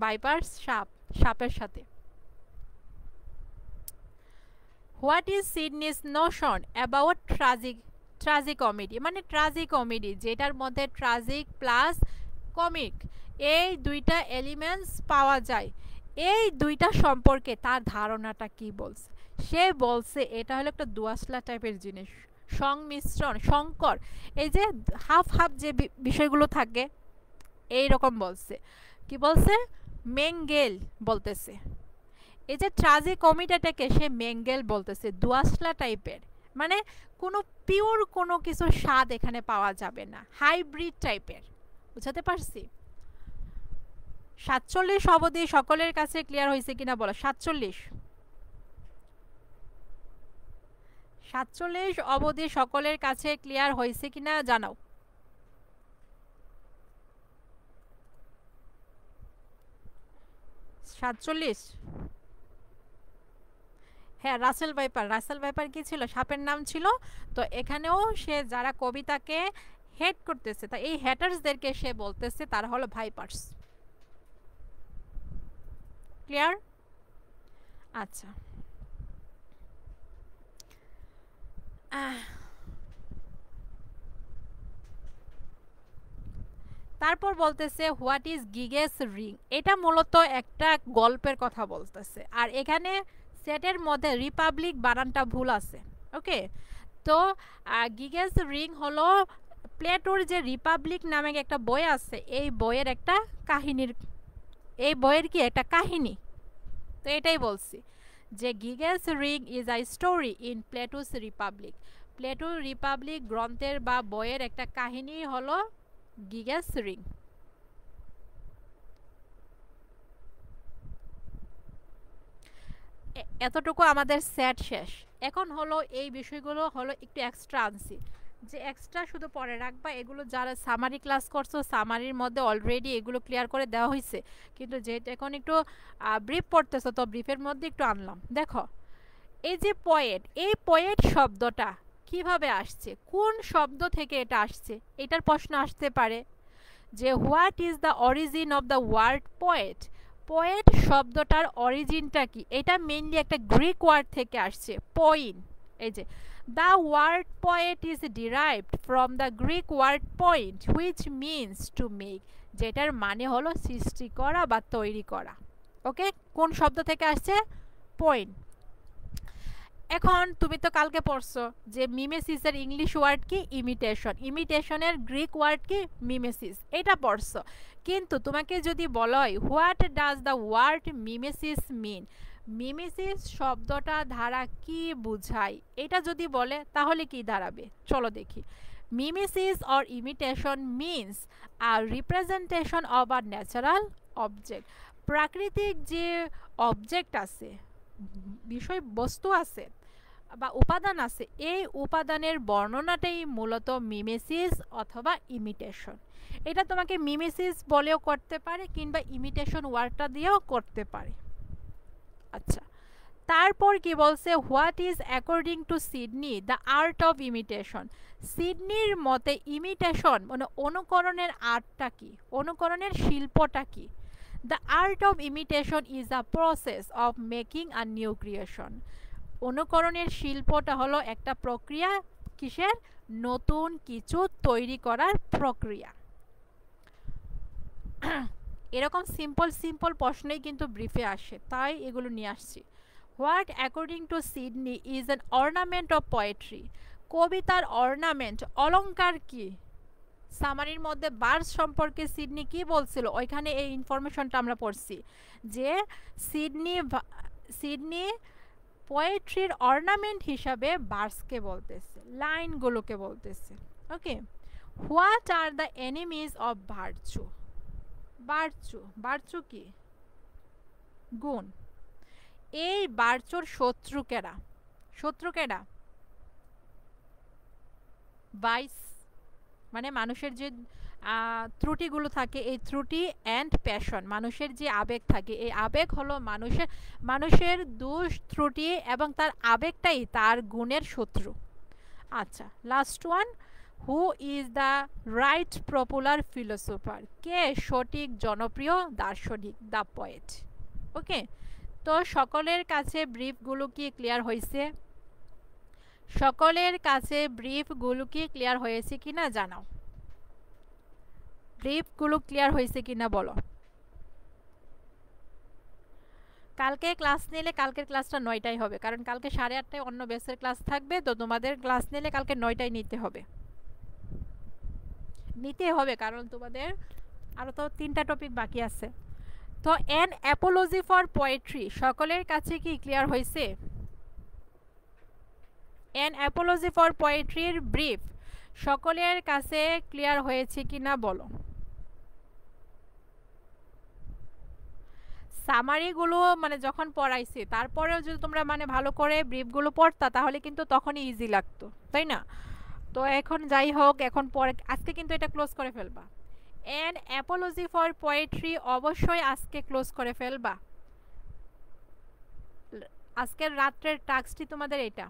বাইপার্স সাপ, সাপের সাথে। What is Sidney's notion about tragicomedy? মানে ট্রাজিকমেডি যেটার মধ্যে ট্রাজিক প্লাস কমিক এই দুইটা এলিমেন্টস পাওয়া যায়, এই দুইটা সম্পর্কে তার ধারণাটা কি বলছে? সে বলছে এটা হলো একটা দুয়াশলা টাইপের জিনিস, সংমিশ্রণ, সংকর, এই যে হাফ হাফ যে বিষয়গুলো থাকে এই রকম বলছে। কি বলছে? মেঙ্গেল বলতেছে। এই যে ট্রাজিকমেডিটাকে সে মেঙ্গেল বলতেছে, দুয়াশলা টাইপের, মানে কোনো পিওর কোনো কিছু স্বাদ এখানে পাওয়া যাবে না, হাইব্রিড টাইপের। বুঝাতে পারছি? 47 অবধি সকলের কাছে ক্লিয়ার হয়েছে কিনা বলো? 47 অবধি সকলের কাছে ক্লিয়ার হয়েছে কিনা জানাও। হ্যাঁ, রাসেল ভাইপার। রাসেল ভাইপার কি ছিল? সাপের নাম ছিল। তো এখানেও সে যারা কবিতাকে হেট করতেছে, তা এই হেটার্সদেরকে সে বলতেছে তারা হলো ভাইপার্স। ক্লিয়ার? আচ্ছা, তারপর বলতেছে হোয়াট ইজ গিগেস রিং। এটা মূলত একটা গল্পের কথা বলতেছে, আর এখানে সেটের মধ্যে রিপাবলিক বানানটা ভুল আছে। ওকে, তো গিগেস রিং হলো প্লেটোর যে রিপাবলিক নামে একটা বই আছে, এই বইয়ের একটা কাহিনীর, এই বইয়ের কি একটা কাহিনী। তো এটাই বলছি যে Gyges ring is a story in Plato's Republic. প্লেটোর রিপাবলিক গ্রন্থের বা বইয়ের একটা কাহিনী হলো গিগেস রিং। এতটুকু আমাদের সেট শেষ। এখন হলো এই বিষয়গুলো হলো একটু এক্সট্রা আনছি, যে এক্সট্রা শুধু পরে রাখবা। এগুলো যারা সামারি ক্লাস করছো, সামারির মধ্যে অলরেডি এগুলো ক্লিয়ার করে দেওয়া হয়েছে, কিন্তু যেহেতু এখন একটু ব্রিফ পড়তেছো তো ব্রিফের মধ্যে একটু আনলাম। দেখো, এই যে পোয়েট, এই পোয়েট শব্দটা কিভাবে আসছে, কোন শব্দ থেকে এটা আসছে, এটার প্রশ্ন আসতে পারে যে what is the origin of the word poet. Poet শব্দটার অরিজিনটা কি? এটা মেইনলি একটা গ্রিক ওয়ার্ড থেকে আসছে, পোইন। এই যে the word poet is derived from the Greek word poiein which means to make, যেটার মানে হলো সৃষ্টি করা বা তৈরি করা। ওকে, কোন শব্দ থেকে আসছে? পয়েন্ট। এখন তুমি তো কালকে পড়ছো যে মিমেসিসের ইংলিশ ওয়ার্ড কি? ইমিটেশন। ইমিটেশনের গ্রিক ওয়ার্ড কি? মিমেসিস। এটা পড়ছো, কিন্তু তোমাকে যদি বলা হয় হোয়াট ডাজ দ্য ওয়ার্ড মিমেসিস মিন, মিমেসিস শব্দটা ধারা কি বুঝায়, এটা যদি বলে তাহলে কি দাঁড়াবে? চলো দেখি। Mimesis or imitation means a representation of a natural object. প্রাকৃতিক যে অবজেক্ট আছে, বিষয়বস্তু আছে বা উপাদান আছে, এই উপাদানের বর্ণনাটাই মূলত মিমেসিস অথবা ইমিটেশন। এটা তোমাকে মিমেসিস বলেও করতে পারে কিংবা ইমিটেশন ওয়ার্ডটা দিয়েও করতে পারে। আচ্ছা, তারপর কি বলছে? What is according to Sidney the art of imitation. সিডনির মতে ইমিটেশন মানে অনুকরণের আর্টটা কি, অনুকরণের শিল্পটা কি? The art of imitation is a process of making a new creation. অনুকরণের শিল্পটা হলো একটা প্রক্রিয়া, কিসের? নতুন কিছু তৈরি করার প্রক্রিয়া। এরকম সিম্পল সিম্পল প্রশ্নই কিন্তু ব্রিফে আসে, তাই এগুলো নিয়ে আসছি। What according to Sidney is an ornament of poetry? কবিতার অর্নামেন্ট, অলংকার কি? সামারির মধ্যে বার্স সম্পর্কে সিডনি কি বলছিল, ওইখানে এই ইনফরমেশনটা আমরা পড়ছি যে সিডনি সিডনি পোয়েট্রির অর্নামেন্ট হিসাবে বার্সকে বলতেছে, লাইনগুলোকে বলতেছে। Okay, what are the enemies of virtue? Virtue, virtue কি? গুণ। এই ভার্চুর শত্রু কেডা? শত্রু কেডা? ভাইস, মানে মানুষের যে ত্রুটিগুলো থাকে, এই ত্রুটি অ্যান্ড প্যাশন, মানুষের যে আবেগ থাকে, এই আবেগ হলো মানুষের দোষ ত্রুটি এবং তার আবেগটাই তার গুণের শত্রু। আচ্ছা, last one, who is the right popular philosopher? কে সঠিক জনপ্রিয় দার্শনিক? The poet. ওকে, তো সকলের কাছে ব্রিফগুলো কি ক্লিয়ার হয়েছে? সকলের কাছে ব্রিফগুলো কি ক্লিয়ার হয়েছে কিনা জানাও। ব্রিফগুলো ক্লিয়ার হয়েছে কিনা বলো। কালকে ক্লাস নিলে কালকের ক্লাসটা 9টায় হবে, কারণ কালকে 8:30টায় অন্য বেসের ক্লাস থাকবে, তো তোমাদের ক্লাস নিলে কালকে 9টায় নিতে হবে। নিতে হবে কারণ তোমাদের আরও তো 3টা টপিক বাকি আছে। তো অ্যান অ্যাপোলজি ফর পোয়েট্রি সকলের কাছে কি ক্লিয়ার হয়েছে? অ্যান অ্যাপোলজি ফর পোয়েট্রির ব্রিফ সকলের কাছে ক্লিয়ার হয়েছে কিনা বলো। সামারিগুলো মানে যখন পড়াইছি তারপরেও যদি তোমরা মানে ভালো করে ব্রিফগুলো পড়তা তাহলে কিন্তু তখনই ইজি লাগতো, তাই না? তো এখন যাই হোক, এখন পরে আজকে কিন্তু এটা ক্লোজ করে ফেলবা। অ্যান অ্যাপোলজি ফর পোয়েট্রি অবশ্যই আজকে ক্লোজ করে ফেলবা। আজকের রাত্রের টাস্কটি তোমাদের এটা।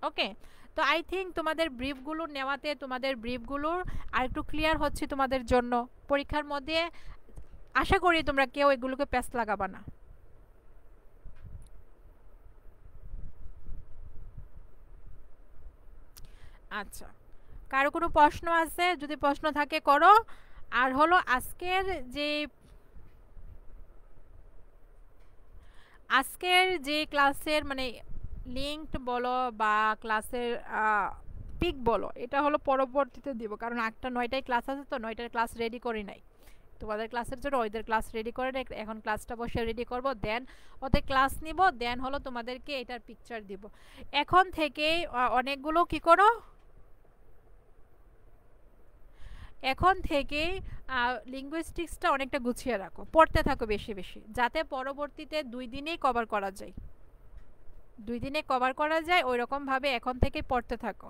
ওকে, তো আই থিঙ্ক তোমাদের ব্রিফগুলো নেওয়াতে তোমাদের ব্রিফগুলোর আর একটু ক্লিয়ার হচ্ছে তোমাদের জন্য। পরীক্ষার মধ্যে আশা করি তোমরা কেউ এগুলোকে প্যাচ লাগাবা না। আচ্ছা, কারো কোনো প্রশ্ন আছে? যদি প্রশ্ন থাকে করো। আর হলো আজকের যে ক্লাসের মানে লিঙ্কড বলো বা ক্লাসের পিক বলো, এটা হলো পরবর্তীতে দিব, কারণ 8টা 9টায় ক্লাস আছে, তো 9টার ক্লাস রেডি করি নাই তোমাদের ক্লাসের জন্য। ওদের ক্লাস রেডি করে এখন ক্লাসটা বসে রেডি করব, দেন ওদের ক্লাস নিব, দেন হলো তোমাদেরকে এটার পিকচার দিব। এখন থেকেই অনেকগুলো কি করো, এখন থেকেই লিঙ্গুইস্টিক্সটা অনেকটা গুছিয়ে রাখো, পড়তে থাকো বেশি বেশি, যাতে পরবর্তীতে 2 দিনেই কভার করা যায়। 2 দিনে কভার করা যায় ওই রকমভাবে এখন থেকে পড়তে থাকো।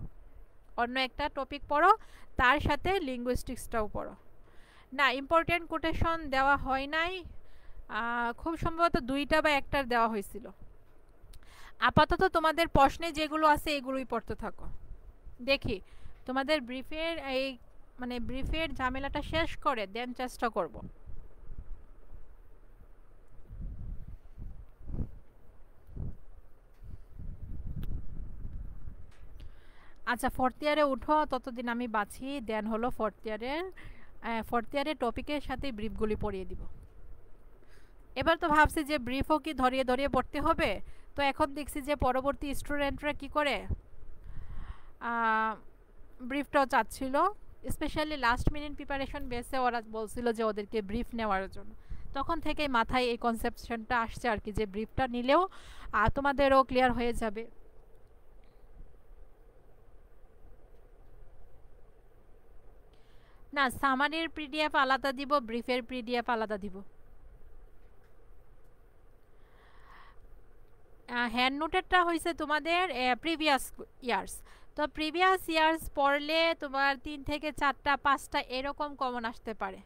অন্য একটা টপিক পড়ো, তার সাথে লিঙ্গুইস্টিক্সটাও পড়ো। না, ইম্পর্টেন্ট কোটেশন দেওয়া হয় নাই, খুব সম্ভবত 2টা বা 1টার দেওয়া হয়েছিল। আপাতত তোমাদের প্রশ্নে যেগুলো আছে এগুলোই পড়তে থাকো। দেখি তোমাদের ব্রিফের এই মানে ব্রিফের ঝামেলাটা শেষ করে দেন চেষ্টা করব। আচ্ছা, 4th ইয়ারে উঠো, ততদিন আমি বাছি, দেন হলো 4th ইয়ারের টপিকের সাথে ব্রিফগুলি পড়িয়ে দিব। এবার তো ভাবছি যে ব্রিফও কি ধরিয়ে ধরিয়ে পড়তে হবে, তো এখন দেখছি যে পরবর্তী স্টুডেন্টরা কি করে ব্রিফটাও চাচ্ছিল, স্পেশালি লাস্ট মিনিট প্রিপারেশন বেসে ওরা বলছিল যে ওদেরকে ব্রিফ নেওয়ার জন্য। তখন থেকেই মাথায় এই কনসেপশনটা আসছে আর কি, যে ব্রিফটা নিলেও তোমাদেরও ক্লিয়ার হয়ে যাবে। না, সামারির পিডিএফ আলাদা দিব, ব্রিফের পিডিএফ আলাদা দিব। হ্যান্ড নোটেরটা হয়েছে তোমাদের প্রিভিয়াস ইয়ার্স, তো প্রিভিয়াস ইয়ার্স পড়লে তোমার 3 থেকে 4টা 5টা এরকম কমন আসতে পারে।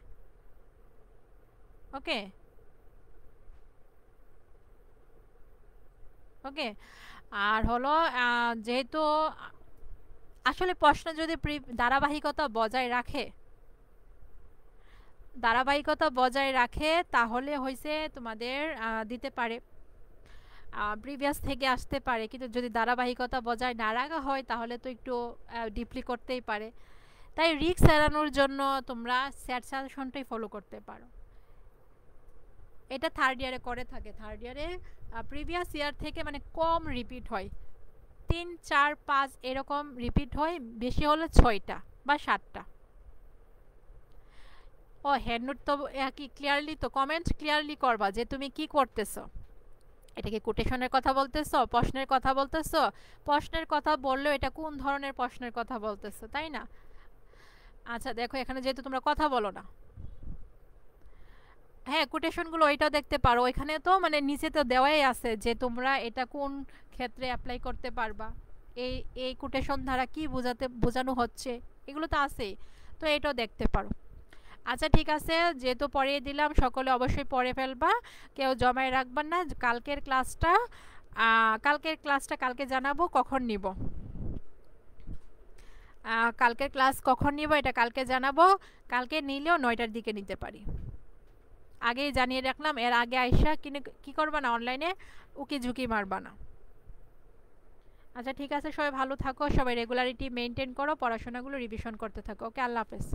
ওকে ওকে, আর হলো যেহেতু আসলে প্রশ্ন যদি ধারাবাহিকতা বজায় রাখে তাহলে হয়েছে তোমাদের দিতে পারে, প্রিভিয়াস থেকে আসতে পারে, কিন্তু যদি ধারাবাহিকতা বজায় না রাখা হয় তাহলে তো একটু ডিপলি করতেই পারে। তাই রিস্ক এড়ানোর জন্য তোমরা স্যাট সাজেশনটাই ফলো করতে পারো। এটা থার্ড ইয়ারে করে থাকে। থার্ড ইয়ারে প্রিভিয়াস ইয়ার থেকে মানে কম রিপিট হয়, 3 4 5 এরকম রিপিট হয়, বেশি হলে 6টা বা 7টা। ও হ্যান্ড নোট তো কি ক্লিয়ারলি, তো কমেন্ট ক্লিয়ারলি করবা যে তুমি কি করতেছো। এটা কি কোটেশনের কথা বলতেছো, প্রশ্নের কথা বলতেছো? প্রশ্নের কথা বললেও এটা কোন ধরনের প্রশ্নের কথা বলতেছো, তাই না? আচ্ছা দেখো, এখানে যেহেতু তোমরা কথা বলো না, হ্যাঁ কোটেশনগুলো ওইটাও দেখতে পারো। ওইখানে তো মানে নিচে তো দেওয়াই আছে যে তোমরা এটা কোন ক্ষেত্রে অ্যাপ্লাই করতে পারবা, এই এই কোটেশন দ্বারা কি বোঝানো হচ্ছে, এগুলো তো আছেই। তো এটাও দেখতে পারো। আচ্ছা ঠিক আছে, যেহেতু পড়িয়ে দিলাম সকলে অবশ্যই পড়ে ফেলবা, কেউ জমায় রাখবা না। কালকের ক্লাসটা কালকে জানাবো কখন নিব। কালকের ক্লাস কখন নিব এটা কালকে জানাবো। কালকে নিলেও 9টার দিকে নিতে পারি, আগেই জানিয়ে রাখলাম। এর আগে আইসা কিনে কি করবা না, অনলাইনে উকি ঝুঁকি মারবা না। আচ্ছা ঠিক আছে, সবাই ভালো থাকো, সবাই রেগুলারিটি মেনটেন করো, পড়াশোনাগুলো রিভিশন করতে থাকো। ওকে, আল্লাহ হাফেজ।